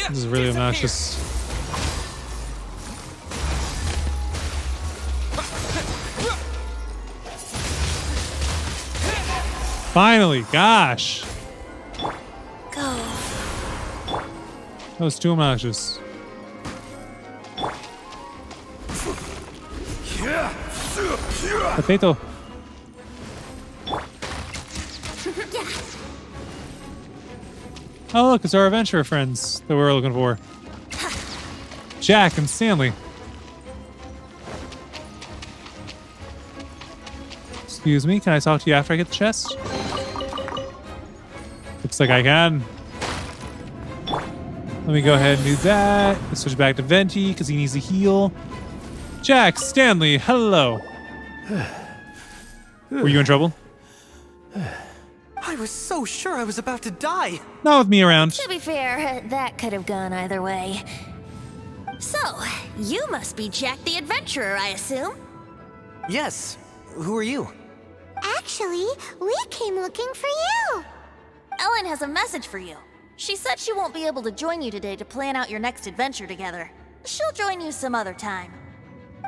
This is really obnoxious. Finally, gosh. Go. That was too obnoxious. Potato. Oh, look, it's our adventurer friends that we're looking for. Jack and Stanley. Excuse me, can I talk to you after I get the chest? Looks like I can. Let me go ahead and do that. Let's switch back to Venti because he needs to heal. Jack, Stanley, hello. Were you in trouble? I was so sure I was about to die. Not with me around. To be fair, that could have gone either way. So, you must be Jack the Adventurer, I assume? Yes. Who are you? Actually, we came looking for you. Ellen has a message for you. She said she won't be able to join you today to plan out your next adventure together. She'll join you some other time.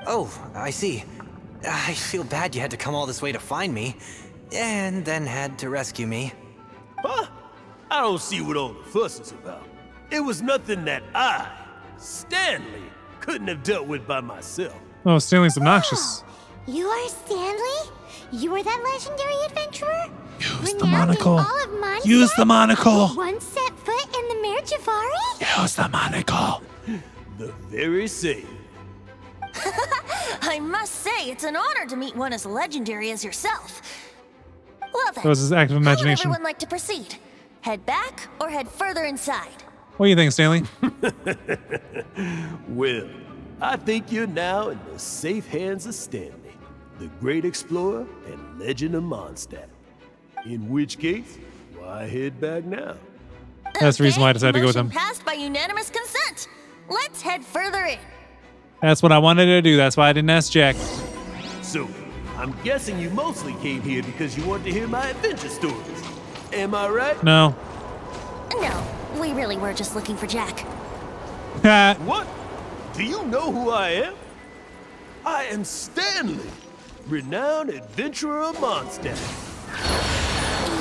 Oh, I see. I feel bad you had to come all this way to find me, and then had to rescue me. Huh? I don't see what all the fuss is about. It was nothing that I, Stanley, couldn't have dealt with by myself. Oh, Stanley's obnoxious. You are Stanley? You are that legendary adventurer? Use the Renowned in monocle. all of Mondstadt? Use the monocle. Once set foot in the Mare Javari? Use the monocle. The very same. I must say, it's an honor to meet one as legendary as yourself. Well then, That was his act of how would imagination. everyone like to proceed? Head back or head further inside? What do you think, Stanley? Well, I think you're now in the safe hands of Stanley, the great explorer and legend of Mondstadt. In which case, why head back now? That's the reason why I decided to go with motion him. Passed by unanimous consent. Let's head further in. That's what I wanted to do. That's why I didn't ask Jack. So, I'm guessing you mostly came here because you wanted to hear my adventure stories. Am I right? No. No, we really were just looking for Jack. What? Do you know who I am? I am Stanley, renowned adventurer of Mondstadt.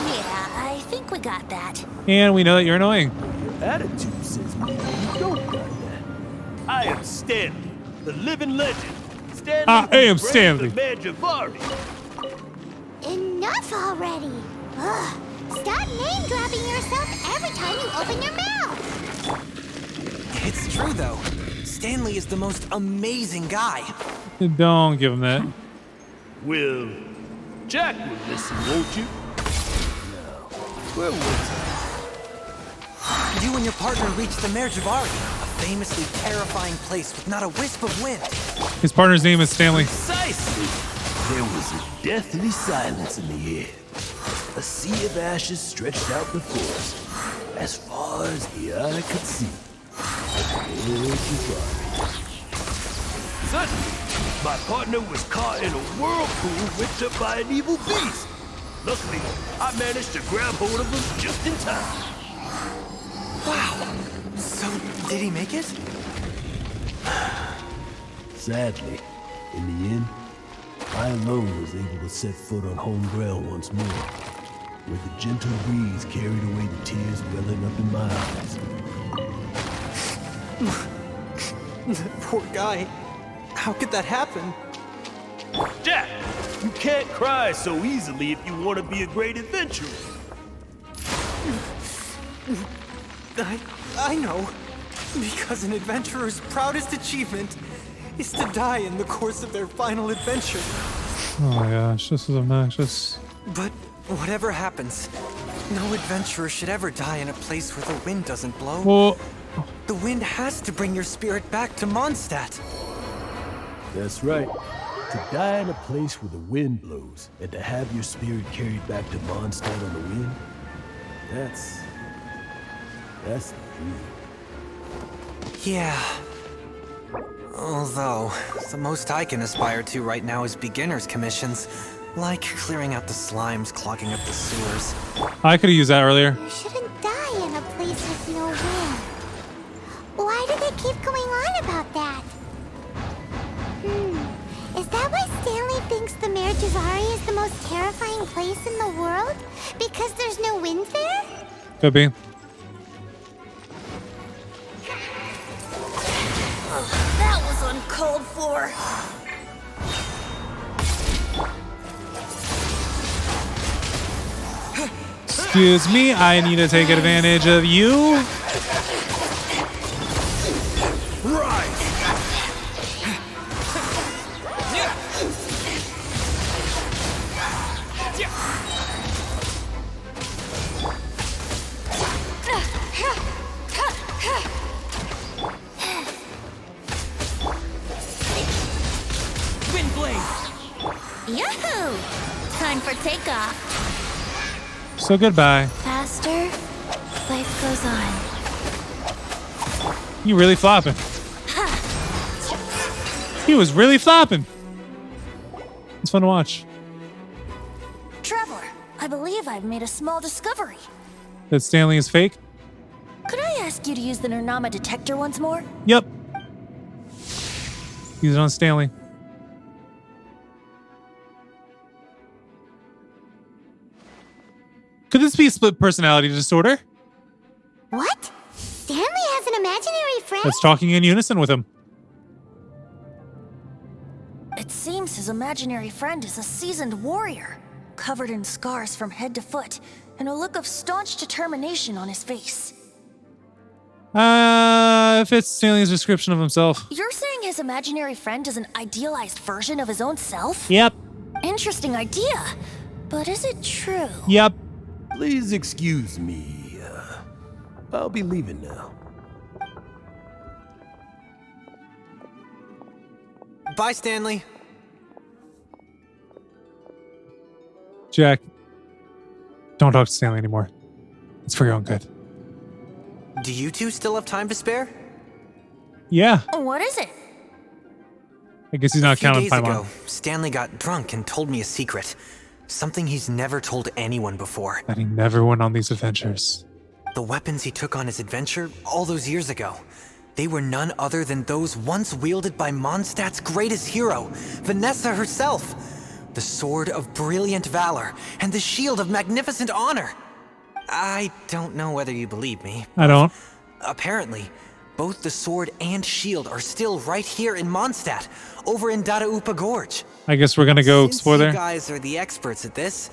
Yeah, I think we got that. And we know that you're annoying. Your attitude says maybe you don't got that. I am Stanley, the living legend. Stanley I who am braved Stanley. the Mare Javari. Enough already. Ugh. Stop name-dropping yourself every time you open your mouth. It's true, though. Stanley is the most amazing guy. Don't give him that. Well, Jack will listen, won't you? Now, where was I? You and your partner reached the Mare Javari, a famously terrifying place with not a wisp of wind. His partner's name is Stanley. Precisely. There was a deathly silence in the air. A sea of ashes stretched out before us, as far as the eye could see. Suddenly, my partner was caught in a whirlpool whipped up by an evil beast. Luckily, I managed to grab hold of him just in time. Wow. So, did he make it? Sadly, in the end, I alone was able to set foot on home ground once more, where the gentle breeze carried away the tears welling up in my eyes. Poor guy. How could that happen? Jack, you can't cry so easily if you want to be a great adventurer. I know. Because an adventurer's proudest achievement is to die in the course of their final adventure. Oh my gosh, this is obnoxious. But whatever happens, No adventurer should ever die in a place where the wind doesn't blow. Well, The wind has to bring your spirit back to Mondstadt. That's right. To die in a place where the wind blows, and to have your spirit carried back to Mondstadt on the wind, that's the dream. Yeah. Although, the most I can aspire to right now is beginner's commissions. Like clearing out the slimes clogging up the sewers. I could have used that earlier. You shouldn't die in a place with no wind. Why do they keep going on about that? Is that why Stanley thinks the Mare Jazari is the most terrifying place in the world? Because there's no wind there? Could be. That was uncalled for. Excuse me, I need to take advantage of you. Yahoo! Time for takeoff. So goodbye. Faster, life goes on. You really flopping. He was really flopping. It's fun to watch. Traveler, I believe I've made a small discovery. That Stanley is fake? Could I ask you to use the Nernama detector once more? Yep. Use it on Stanley. Could this be a split personality disorder? What? Stanley has an imaginary friend? That's talking in unison with him. It seems his imaginary friend is a seasoned warrior, covered in scars from head to foot, and a look of staunch determination on his face. Fits Stanley's description of himself. You're saying his imaginary friend is an idealized version of his own self? Yep. Interesting idea, but is it true? Yep. Please excuse me. I'll be leaving now. Bye, Stanley. Jack, don't talk to Stanley anymore. It's for your own good. Do you two still have time to spare? Yeah. What is it? I guess he's not A few counting days Paimon. ago, Stanley got drunk and told me a secret. Something he's never told anyone before. That he never went on these adventures. The weapons he took on his adventure all those years ago, they were none other than those once wielded by Mondstadt's greatest hero, Vanessa herself. The sword of brilliant valor and the shield of magnificent honor. I don't know whether you believe me. I don't. Apparently, both the sword and shield are still right here in Mondstadt, over in Dadaupa Gorge. I guess we're gonna go Since explore you there. guys are the experts at this,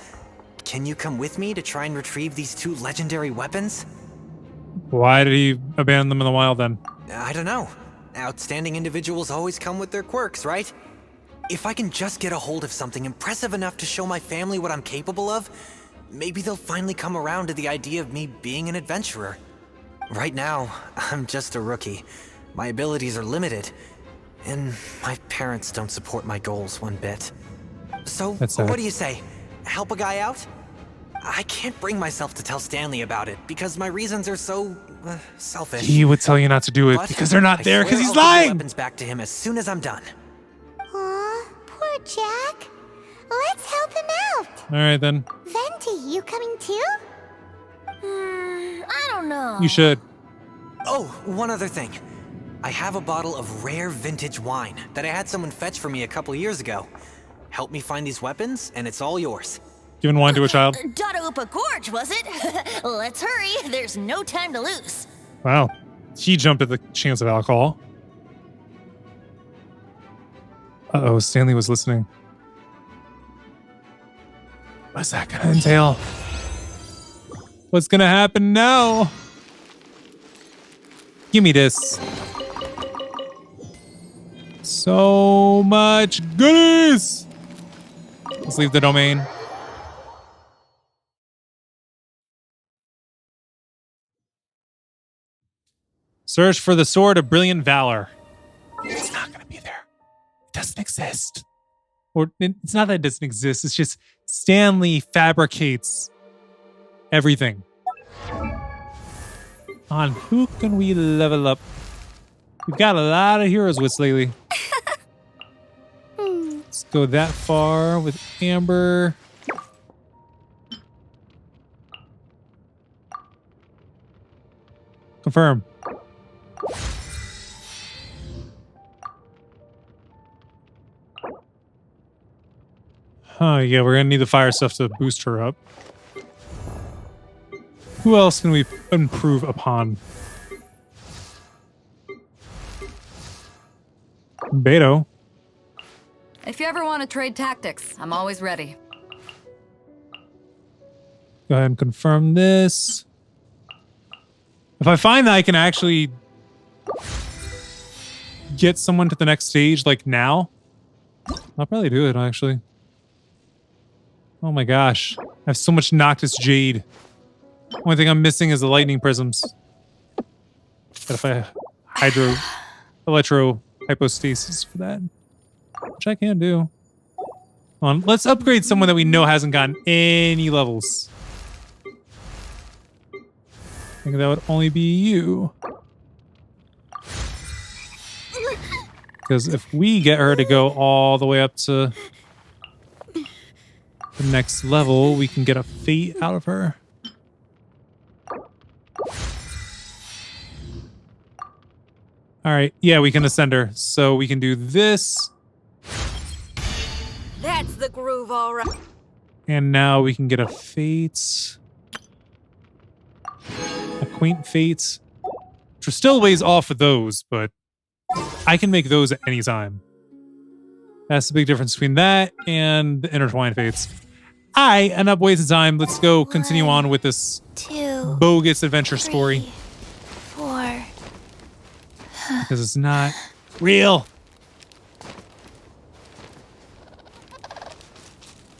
can you come with me to try and retrieve these two legendary weapons? Why did he abandon them in the wild then? I don't know. Outstanding individuals always come with their quirks, right? If I can just get a hold of something impressive enough to show my family what I'm capable of, maybe they'll finally come around to the idea of me being an adventurer. Right now, I'm just a rookie. My abilities are limited, and my parents don't support my goals one bit. So, That's sad. what do you say? Help a guy out? I can't bring myself to tell Stanley about it because my reasons are so selfish. He would tell you not to do it But because they're not I there swear because he's I'll give the lying. weapons back to him as soon as I'm done. Aw, poor Jack. Let's help him out. All right then. Venti, you coming too? I don't know. You should. Oh, one other thing. I have a bottle of rare vintage wine that I had someone fetch for me a couple years ago. Help me find these weapons, and it's all yours. Giving wine to a child. Dadaupa Gorge, was it? Let's hurry. There's no time to lose. Wow. He jumped at the chance of alcohol. Uh-oh, Stanley was listening. What's that gonna entail? What's gonna happen now? Give me this. So much goodness! Let's leave the domain. Search for the Sword of Brilliant Valor. It's not going to be there. It doesn't exist. Or it's not that it doesn't exist. It's just Stanley fabricates everything. On who can we level up? We've got a lot of heroes with lately. Let's go that far with Amber. Confirm. Yeah, we're gonna need the fire stuff to boost her up. Who else can we improve upon? Beto. If you ever want to trade tactics, I'm always ready. Go ahead and confirm this. If I find that I can actually get someone to the next stage, like now, I'll probably do it, actually. Oh my gosh. I have so much Noctis Jade. Only thing I'm missing is the lightning prisms. But if I electro hypostasis for that, which I can do. Hold on, let's upgrade someone that we know hasn't gotten any levels. I think that would only be you. Because if we get her to go all the way up to the next level, we can get a fate out of her. All right, yeah, we can ascend her. So we can do this. That's the groove, all right. And now we can get a fate. A quaint fate. Which are still ways off with those, but I can make those at any time. That's the big difference between that and the intertwined fates. Enough waste of time. Let's go continue on with this 2, bogus adventure 3, story. 4. Because it's not real.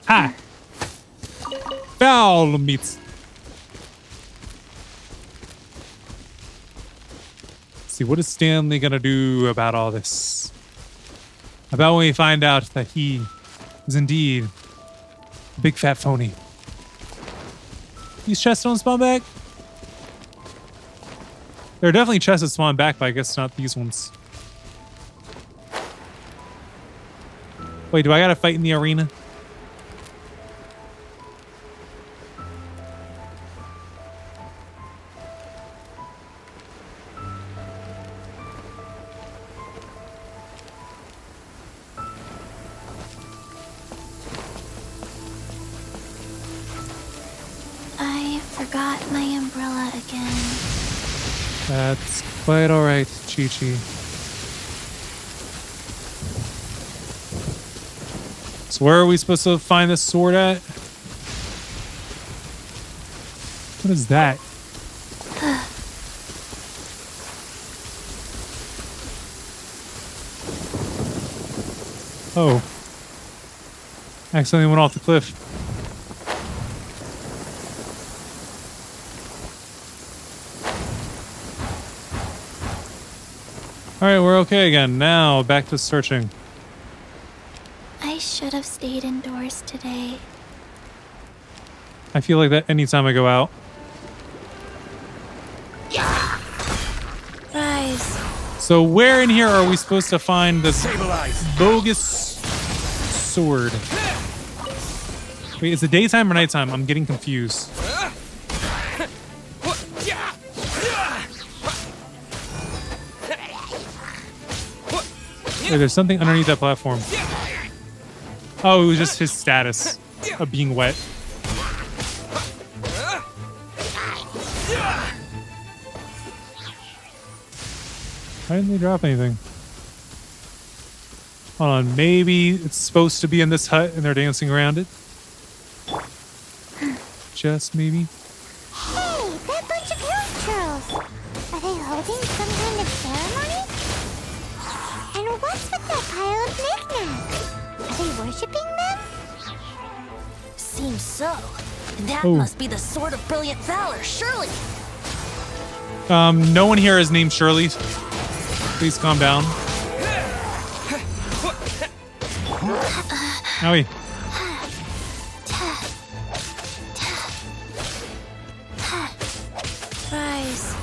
Hi. Foul meats. Let's see, what is Stanley gonna do about all this? About when we find out that he is indeed a big fat phony. These chests don't spawn back? There are definitely chests that spawn back, but I guess not these ones. Wait, do I gotta fight in the arena? I forgot my umbrella again. That's quite alright, Chi-Chi. So where are we supposed to find this sword at? What is that? Oh. Accidentally went off the cliff. Alright, we're okay again. Now, back to searching. I should have stayed indoors today. I feel like that anytime I go out. Rise. So where in here are we supposed to find this bogus sword? Wait, is it daytime or nighttime? I'm getting confused. Wait, there's something underneath that platform. Oh, it was just his status of being wet. Why didn't they drop anything? Hold on, maybe it's supposed to be in this hut and they're dancing around it? Just maybe? Hey, that bunch of house trolls. Are they holding some kind of ceremony? And what's with that pile of knickknacks? Are they worshipping them? Seems so. That Oh. must be the Sword of Brilliant Valor, surely. No one here is named Shirley. Please calm down. Owie. Rise.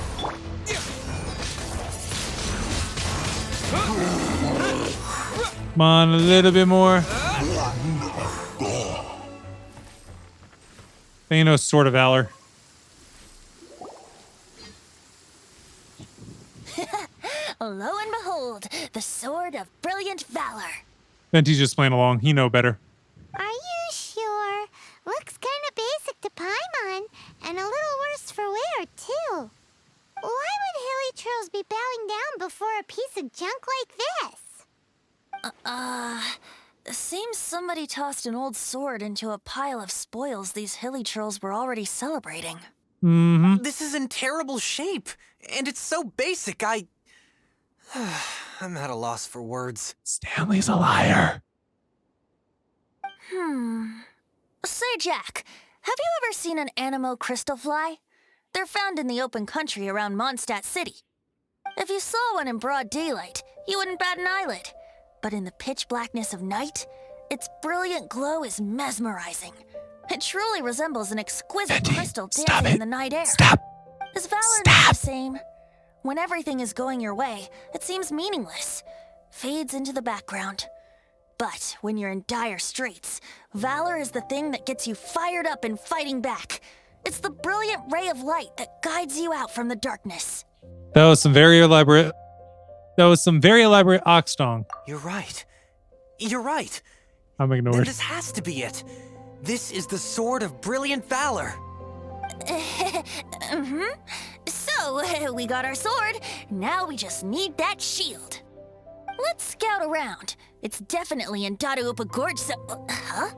Come on, a little bit more. Thanos' Sword of Valor. Lo and behold, the Sword of Brilliant Valor. Venti's just playing along. He know better. Are you sure? Looks kind of basic to Paimon, and a little worse for wear, too. Why would Hilichurls be bowing down before a piece of junk like this? Seems somebody tossed an old sword into a pile of spoils these Hilichurls were already celebrating. Mm-hmm. This is in terrible shape, and it's so basic, I'm at a loss for words. Stanley's a liar. Say, Jack, have you ever seen an Anemo crystal fly? They're found in the open country around Mondstadt City. If you saw one in broad daylight, you wouldn't bat an eyelid. But in the pitch blackness of night, its brilliant glow is mesmerizing. It truly resembles an exquisite crystal dancing in the night air. Is Valor not the same? When everything is going your way, it seems meaningless, fades into the background. But when you're in dire straits, Valor is the thing that gets you fired up and fighting back. It's the brilliant ray of light that guides you out from the darkness. That was some very elaborate Oxtong. You're right. You're right. I'm ignored. Then this has to be it. This is the Sword of Brilliant Valor. So, we got our sword. Now we just need that shield. Let's scout around. It's definitely in Dadaupa Gorge, so... huh?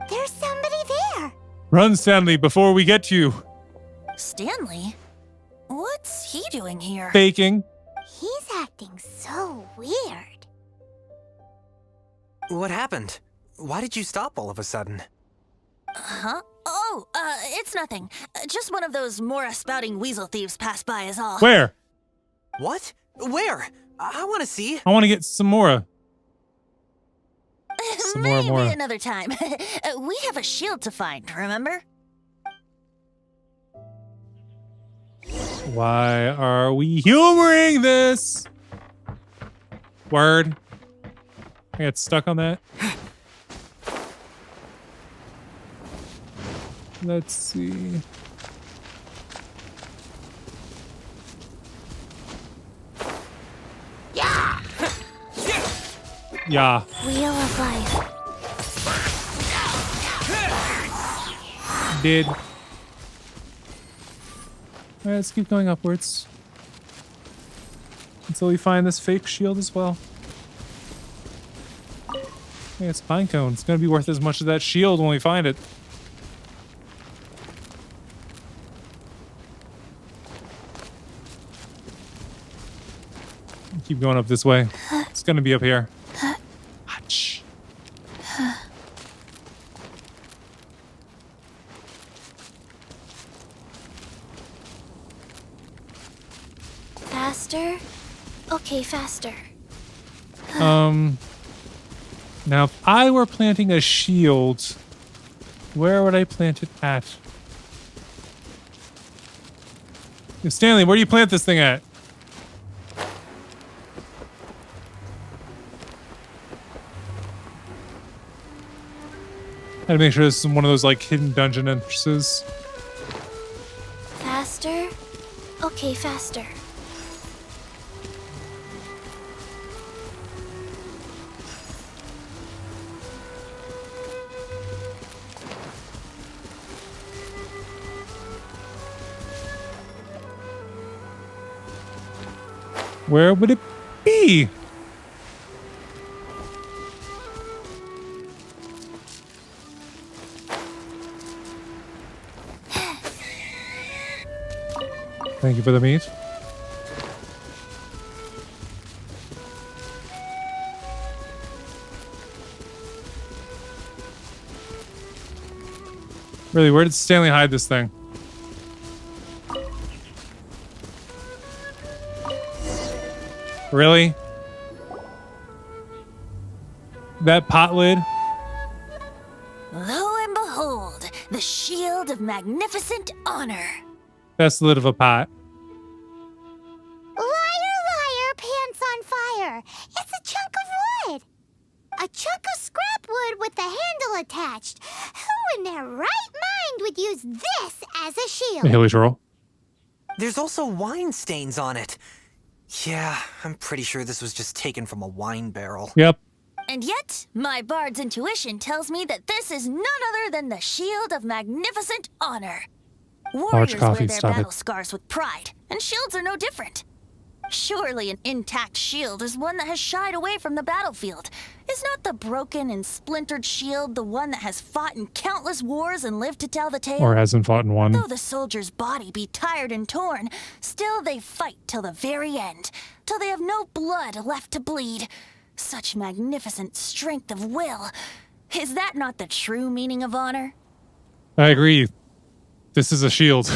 There's somebody there. Run, Stanley, before we get to you. Stanley? What's he doing here? Faking. He's acting so weird. What happened? Why did you stop all of a sudden? Huh? Oh, it's nothing. Just one of those Mora spouting weasel thieves passed by is all. Where? What? Where? I want to see. I want to get some Mora. Maybe Mora. another time. We have a shield to find, remember? Why are we humoring this? Word. I got stuck on that. Let's see. Yeah. Wheel of Life. Did. Alright, let's keep going upwards. Until we find this fake shield as well. Hey, it's Pinecone. It's gonna be worth as much as that shield when we find it. Keep going up this way. It's gonna be up here. Watch. Faster? Okay, faster. Now if I were planting a shield, where would I plant it at? Hey, Stanley, where do you plant this thing at? Gotta make sure this is one of those like hidden dungeon entrances. Faster? Okay, faster. Where would it be? Thank you for the meat. Really, where did Stanley hide this thing? Really? That pot lid? Lo and behold, the shield of magnificent honor. That's the lid of a pot. Liar, liar, pants on fire. It's a chunk of wood. A chunk of scrap wood with the handle attached. Who in their right mind would use this as a shield? A hilly churl. There's also wine stains on it. Yeah, I'm pretty sure this was just taken from a wine barrel. Yep. And yet, my bard's intuition tells me that this is none other than the shield of magnificent honor. Warriors wear their battle scars with pride, and shields are no different. Surely an intact shield is one that has shied away from the battlefield. Is not the broken and splintered shield the one that has fought in countless wars and lived to tell the tale? Or hasn't fought in one. Though the soldier's body be tired and torn, still they fight till the very end, till they have no blood left to bleed. Such magnificent strength of will. Is that not the true meaning of honor? I agree. This is a shield.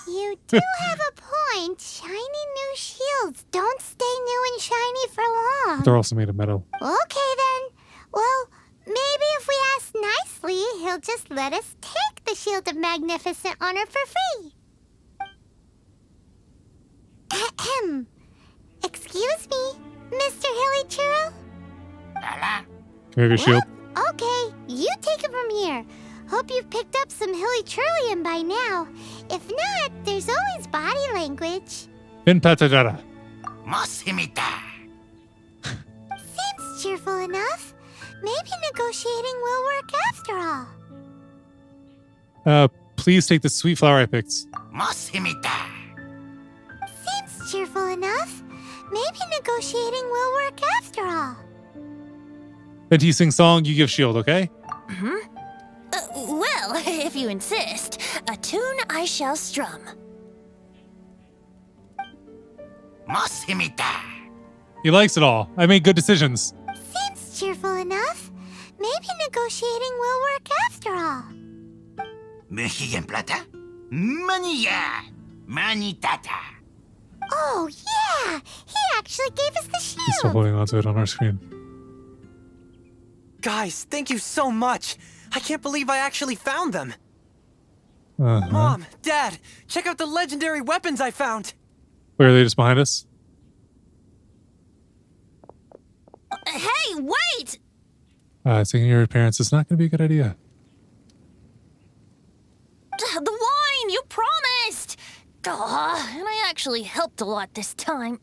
You do have a point. Shiny new shields don't stay new and shiny for long. They're also made of metal. Okay then. Well, maybe if we ask nicely, he'll just let us take the shield of magnificent honor for free. Ahem. Excuse me, Mr. Hilly Churro? Can we have your shield? Okay, you take it from here. Hope you've picked up some Hilly Churlium by now. If not, there's always body language. In patadara. Seems cheerful enough. Maybe negotiating will work after all. Please take the sweet flower I picked. Seems cheerful enough. Maybe negotiating will work after all. Venti sing song, you give shield, okay? Mm-hmm. Well, if you insist, a tune I shall strum. He likes it all. I made good decisions. Seems cheerful enough. Maybe negotiating will work after all. Oh, yeah! He actually gave us the shield! He's still holding on to it on our screen. Guys, thank you so much. I can't believe I actually found them. Mom, Dad, check out the legendary weapons I found. Where are they, just behind us? Hey, wait! Taking your parents is not going to be a good idea. The wine, you promised! And I actually helped a lot this time.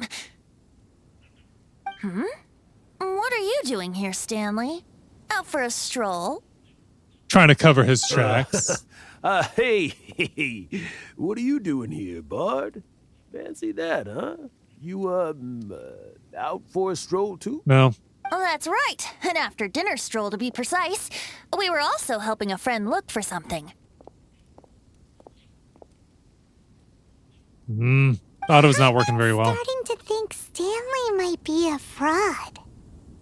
What are you doing here, Stanley? Out for a stroll? Trying to cover his tracks. Hey, what are you doing here, Bard? Fancy that, huh? You, out for a stroll too? No. Oh, that's right. An after-dinner stroll, to be precise. We were also helping a friend look for something. Otto's not working very well. I'm starting to think Stanley might be a fraud.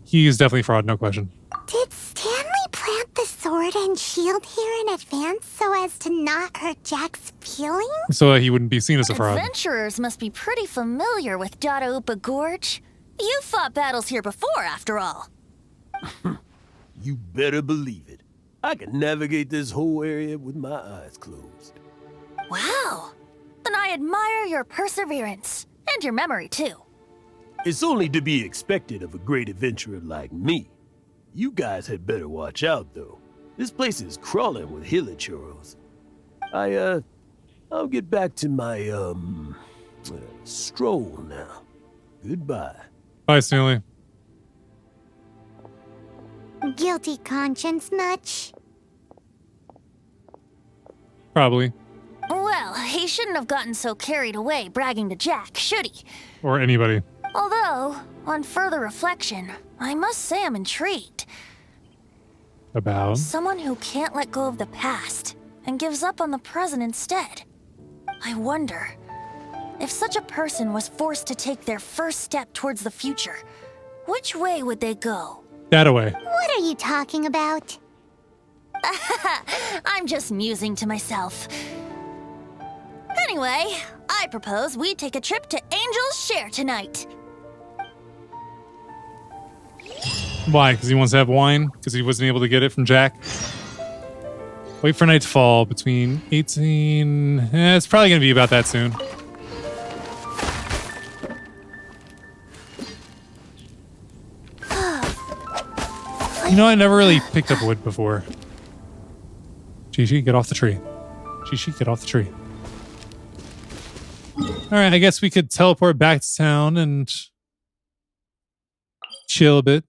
He's definitely fraud, no question. Did Stanley plant the sword and shield here in advance so as to not hurt Jack's feelings? So that he wouldn't be seen as a fraud. Adventurers must be pretty familiar with Dadaupa Gorge. You fought battles here before, after all. You better believe it. I can navigate this whole area with my eyes closed. Wow. Then I admire your perseverance. And your memory, too. It's only to be expected of a great adventurer like me. You guys had better watch out, though. This place is crawling with hilichurros. I'll get back to my, stroll now. Goodbye. Bye, Stanley. Guilty conscience much? Probably. Well, he shouldn't have gotten so carried away bragging to Jack, should he? Or anybody. Although, on further reflection, I must say I'm intrigued. About? Someone who can't let go of the past and gives up on the present instead. I wonder, if such a person was forced to take their first step towards the future, which way would they go? That away. What are you talking about? I'm just musing to myself. Anyway, I propose we take a trip to Angel's Share tonight. Why? Because he wants to have wine? Because he wasn't able to get it from Jack? Wait for night to fall between 18... it's probably going to be about that soon. You know, I never really picked up wood before. Chi-Chi, get off the tree. Chi-Chi, get off the tree. Alright, I guess we could teleport back to town and chill a bit.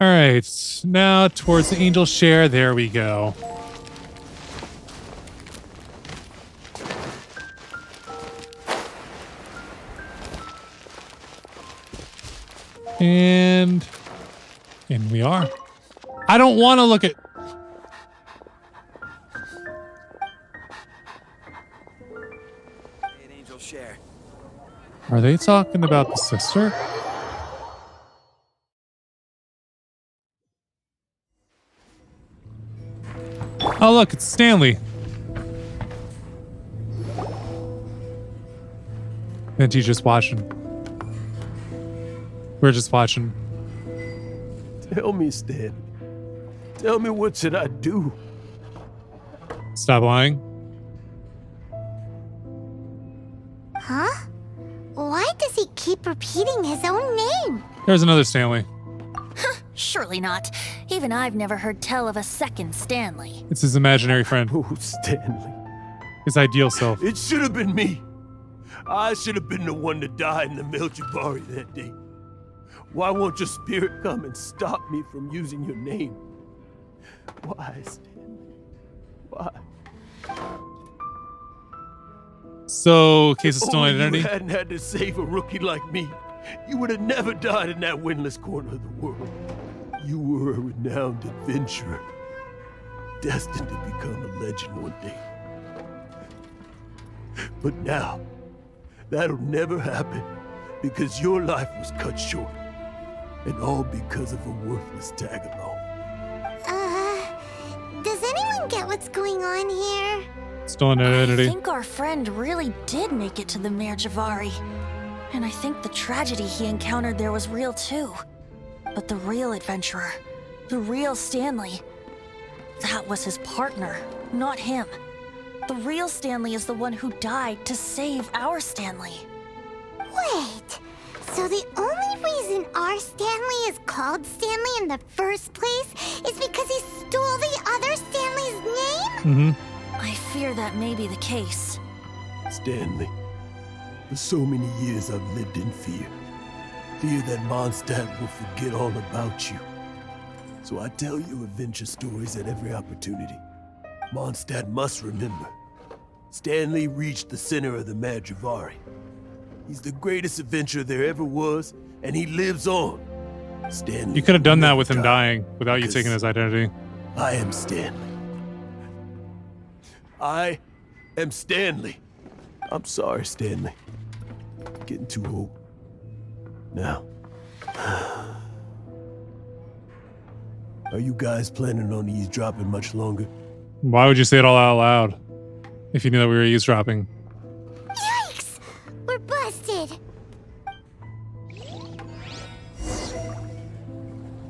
Alright, now towards the Angel Share. There we go. And in we are. I don't want to look at... Angel Share. Are they talking about the sister? Oh, look, it's Stanley. Venti just watching. We're just watching. Tell me, Stan. Tell me, what should I do? Stop lying. Huh? Why does he keep repeating his own name? There's another Stanley. Surely not. Even I've never heard tell of a second Stanley. It's his imaginary friend. Oh, Stanley. His ideal self. It should have been me. I should have been the one to die in the Meljabari that day. Why won't your spirit come and stop me from using your name? Why, Stanley? Why? So, case of stolen Only identity? you hadn't had to save a rookie like me, you would have never died in that windless corner of the world. You were a renowned adventurer, destined to become a legend one day. But now, that'll never happen, because your life was cut short. And all because of a worthless tag-along. Does anyone get what's going on here? Stolen identity. I think our friend really did make it to the Meljabari. And I think the tragedy he encountered there was real too. But the real adventurer, the real Stanley, that was his partner, not him. The real Stanley is the one who died to save our Stanley. Wait, so the only reason our Stanley is called Stanley in the first place is because he stole the other Stanley's name? Mm-hmm. I fear that may be the case. Stanley, for so many years I've lived in fear. Fear that Mondstadt will forget all about you. So I tell you adventure stories at every opportunity. Mondstadt must remember. Stanley reached the center of the Meljabari. He's the greatest adventurer there ever was, and he lives on. Stanley. You could have done that with him dying without you taking his identity. I am Stanley. I am Stanley. I'm sorry, Stanley. Getting too old. Now. Are you guys planning on eavesdropping much longer? Why would you say it all out loud if you knew that we were eavesdropping? Yikes! We're busted!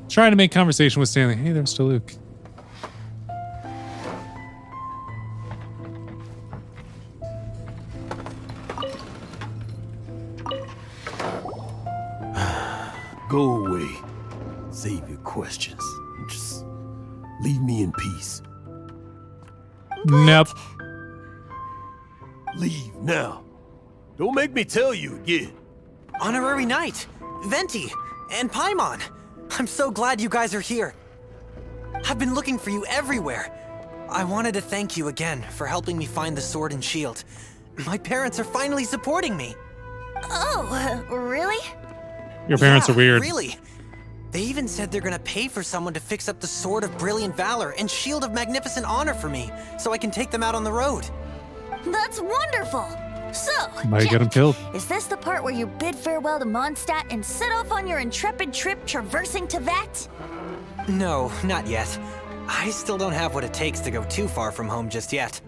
Trying to make conversation with Stanley. Hey, there's still Luke. Go away. Save your questions. Just leave me in peace. Nope. Leave now. Don't make me tell you again. Honorary Knight, Venti, and Paimon. I'm so glad you guys are here. I've been looking for you everywhere. I wanted to thank you again for helping me find the sword and shield. My parents are finally supporting me. Oh, really? Your parents are weird. Really. They even said they're gonna pay for someone to fix up the Sword of Brilliant Valor and Shield of Magnificent Honor for me, so I can take them out on the road. That's wonderful! So, Might get him killed. is this the part where you bid farewell to Mondstadt and set off on your intrepid trip traversing Teyvat? No, not yet. I still don't have what it takes to go too far from home just yet.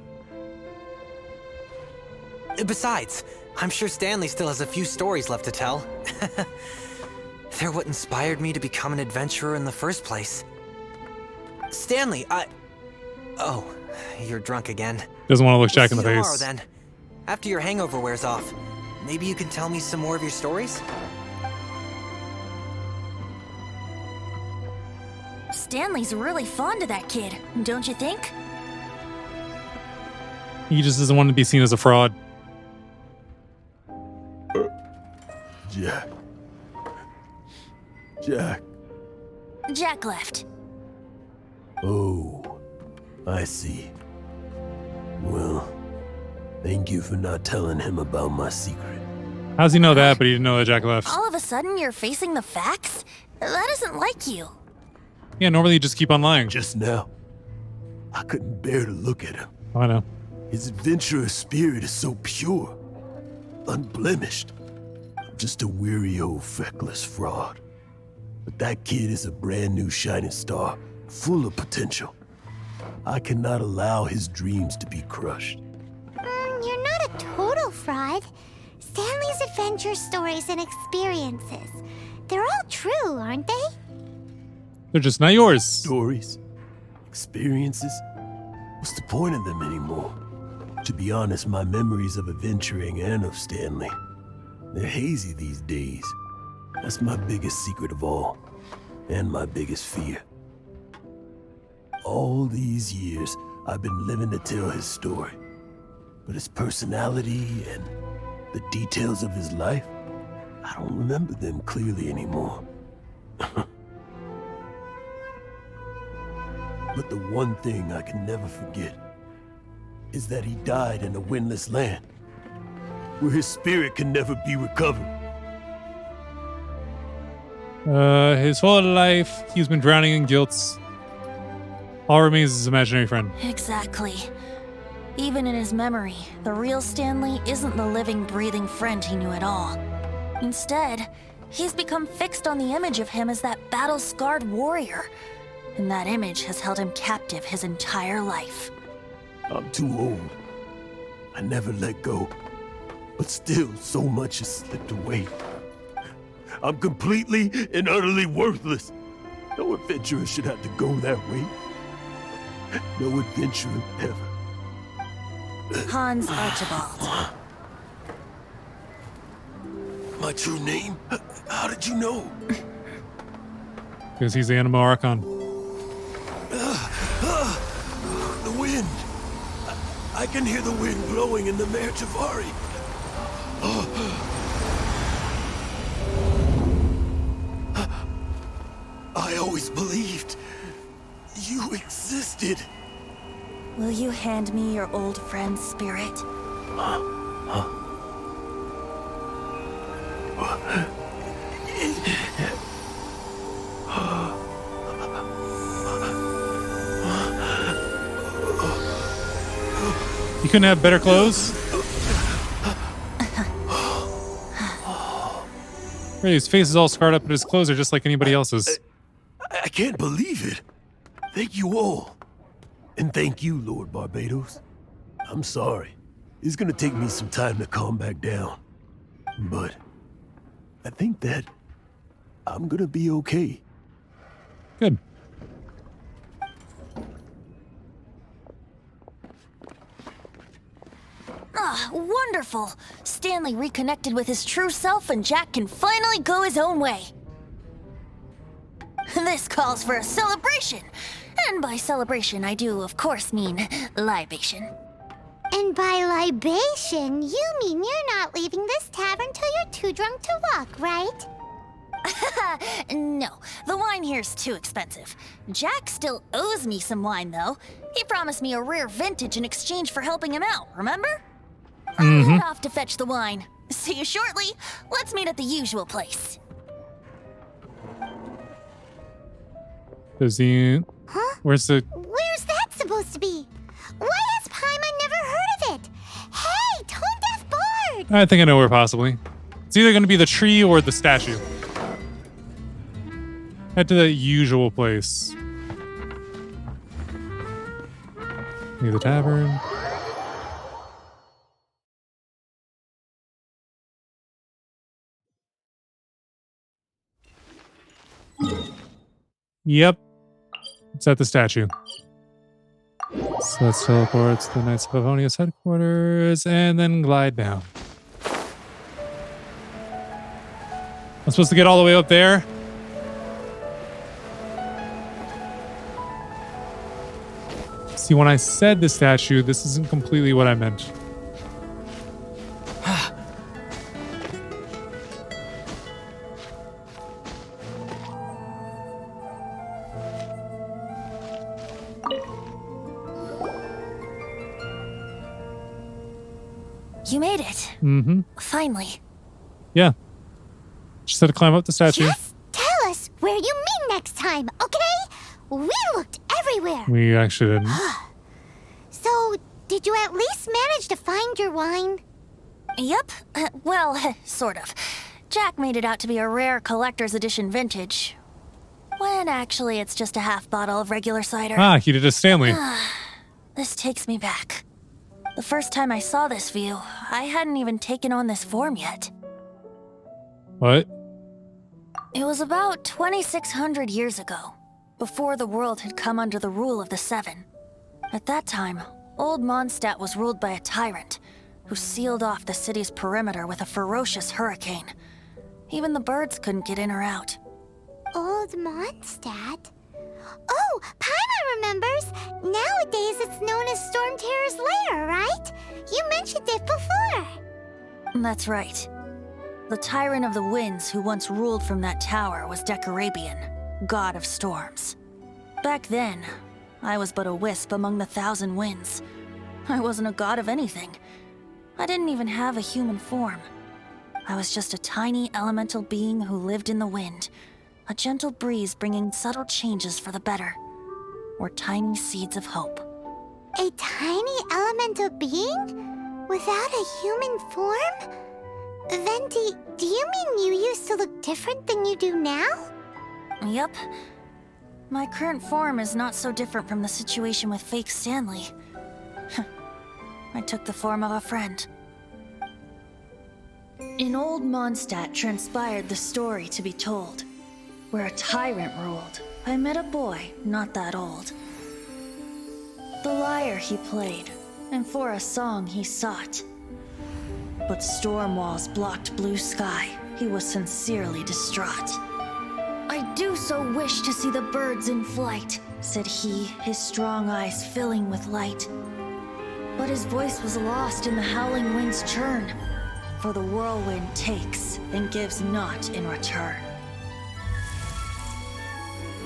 Besides, I'm sure Stanley still has a few stories left to tell. They're what inspired me to become an adventurer in the first place. Stanley, Oh, you're drunk again. Doesn't want to look Jack in We'll the see you face. tomorrow, then. After your hangover wears off, maybe you can tell me some more of your stories? Stanley's really fond of that kid, don't you think? He just doesn't want to be seen as a fraud. Jack. Jack. Jack left. Oh, I see. Well, thank you for not telling him about my secret. How's he know that, but he didn't know that Jack left? All of a sudden, you're facing the facts? That isn't like you. Yeah, normally you just keep on lying. Just now, I couldn't bear to look at him. Oh, I know. His adventurous spirit is so pure, unblemished. I'm just a weary old feckless fraud. But that kid is a brand new shining star, full of potential. I cannot allow his dreams to be crushed. You're not a total fraud. Stanley's adventure stories and experiences. They're all true, aren't they? They're just not yours. Stories, experiences. What's the point of them anymore? To be honest, my memories of adventuring and of Stanley, they're hazy these days. That's my biggest secret of all, and my biggest fear. All these years, I've been living to tell his story. But his personality and the details of his life, I don't remember them clearly anymore. But the one thing I can never forget is that he died in a windless land, where his spirit can never be recovered. His whole life, he's been drowning in guilt. All remains is his imaginary friend. Exactly. Even in his memory, the real Stanley isn't the living, breathing friend he knew at all. Instead, he's become fixed on the image of him as that battle-scarred warrior. And that image has held him captive his entire life. I'm too old. I never let go. But still, so much has slipped away. I'm completely and utterly worthless. No adventurer should have to go that way. No adventurer ever. Hans Archibald. My true name? How did you know? Because he's the Anima Archon. The wind. I can hear the wind blowing in the Mare Tavari. I always believed you existed. Will you hand me your old friend's spirit? You couldn't have better clothes? Really, his face is all scarred up, but his clothes are just like anybody else's. I can't believe it. Thank you all. And thank you, Lord Barbados. I'm sorry. It's gonna take me some time to calm back down. But I think that I'm gonna be okay. Good. Ah, wonderful! Stanley reconnected with his true self and Jack can finally go his own way. This calls for a celebration. And by celebration, I do, of course, mean libation. And by libation, you mean you're not leaving this tavern till you're too drunk to walk, right? No, the wine here's too expensive. Jack still owes me some wine, though. He promised me a rare vintage in exchange for helping him out, remember? I'll head off to fetch the wine. See you shortly. Let's meet at the usual place. Does he... Huh? Where's the... Where's that supposed to be? Why has Paimon never heard of it? Hey, Tone Deaf Bard! I think I know where possibly. It's either going to be the tree or the statue. Head to the usual place. Maybe the tavern. Yep. It's at the statue. So let's teleport to the Knights of Favonius headquarters and then glide down. I'm supposed to get all the way up there. See, when I said the statue, this isn't completely what I meant. You made it. Mm-hmm. Finally. Yeah. Just had to climb up the statue. Just tell us where you meet next time, okay? We looked everywhere. We actually didn't. So, did you at least manage to find your wine? Yep. Well, sort of. Jack made it out to be a rare collector's edition vintage. When actually it's just a half bottle of regular cider. Ah, he did a Stanley. This takes me back. The first time I saw this view, I hadn't even taken on this form yet. What? It was about 2,600 years ago, before the world had come under the rule of the Seven. At that time, old Mondstadt was ruled by a tyrant who sealed off the city's perimeter with a ferocious hurricane. Even the birds couldn't get in or out. Old Mondstadt? Oh, Paimon remembers. Nowadays it's known as Storm Terror's lair, right? You mentioned it before. That's right. The Tyrant of the Winds who once ruled from that tower was Decarabian, god of storms. Back then, I was but a wisp among the 1,000 winds. I wasn't a god of anything. I didn't even have a human form. I was just a tiny elemental being who lived in the wind, a gentle breeze bringing subtle changes for the better, or tiny seeds of hope. A tiny elemental being? Without a human form? Venti, do you mean you used to look different than you do now? Yep. My current form is not so different from the situation with fake Stanley. I took the form of a friend. In old Mondstadt transpired the story to be told. Where a tyrant ruled, I met a boy not that old. The lyre he played, and for a song he sought. But storm walls blocked blue sky, he was sincerely distraught. I do so wish to see the birds in flight, said he, his strong eyes filling with light. But his voice was lost in the howling wind's churn, for the whirlwind takes and gives not in return.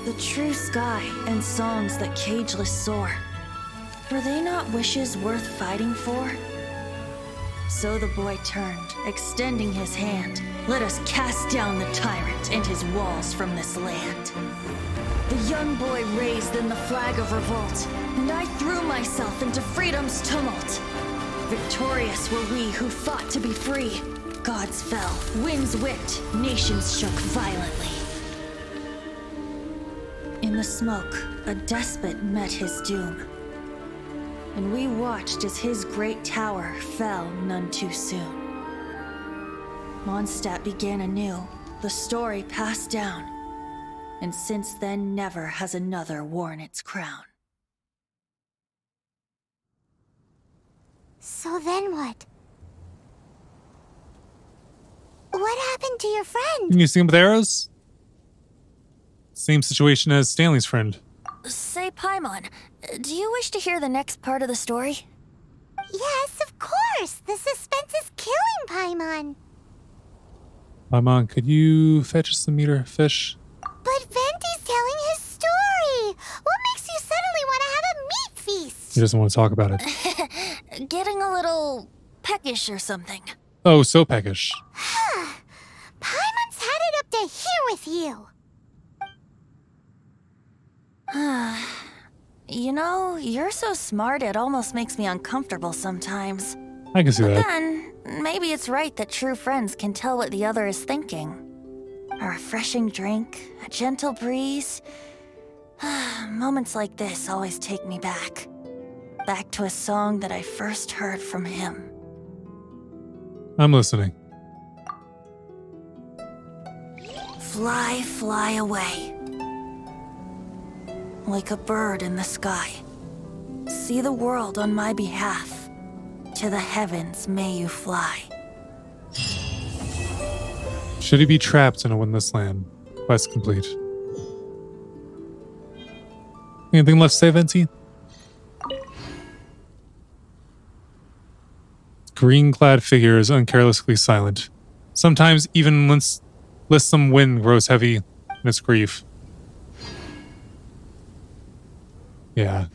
The true sky and songs that cageless soar, were they not wishes worth fighting for? So the boy turned, extending his hand. Let us cast down the tyrant and his walls from this land. The young boy raised then the flag of revolt, and I threw myself into freedom's tumult. Victorious were we who fought to be free. Gods fell, winds whipped, nations shook violently. In the smoke, a despot met his doom. And we watched as his great tower fell none too soon. Mondstadt began anew, the story passed down, and since then never has another worn its crown. So then what? What happened to your friend? Can you see him with arrows? Same situation as Stanley's friend. Say, Paimon, do you wish to hear the next part of the story? Yes, of course. The suspense is killing Paimon. Paimon, could you fetch us some meter fish? But Venti's telling his story. What makes you suddenly want to have a meat feast? He doesn't want to talk about it. Getting a little peckish or something. Oh, so peckish. Paimon's had it up to here with you. You know, you're so smart it almost makes me uncomfortable sometimes. I can see that. Then, maybe it's right that true friends can tell what the other is thinking. A refreshing drink, a gentle breeze. Moments like this always take me back. Back to a song that I first heard from him. I'm listening. Fly, fly away. like a bird in the sky. See the world on my behalf. To the heavens may you fly. Should he be trapped in a windless land? Quest complete. Anything left to say, Venti? Green-clad figure is uncarelessly silent. Sometimes even lissom wind grows heavy in its grief. Yeah.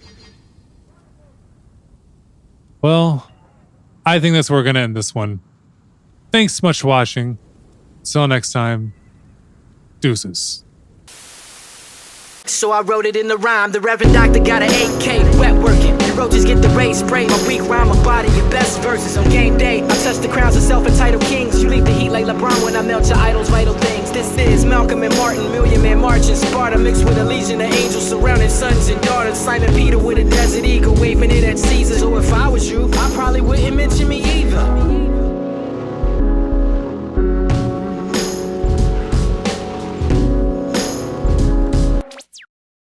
Well, I think that's where we're going to end this one. Thanks so much for watching. Until next time, deuces. So I wrote it in the rhyme. The Reverend Doctor got an 8K, wet working. The roaches get the race spray. My weak rhyme, my body, your best verses on game day. I touch the crowns of self-entitled kings. You leave the heat like LeBron when I melt your idols' vital things. This is Malcolm and Martin, Million Man March in Sparta, mixed with a legion of angels surrounding sons and daughters. Simon Peter with a desert eagle, waving it at Caesar. So if I was you, I probably wouldn't mention me either.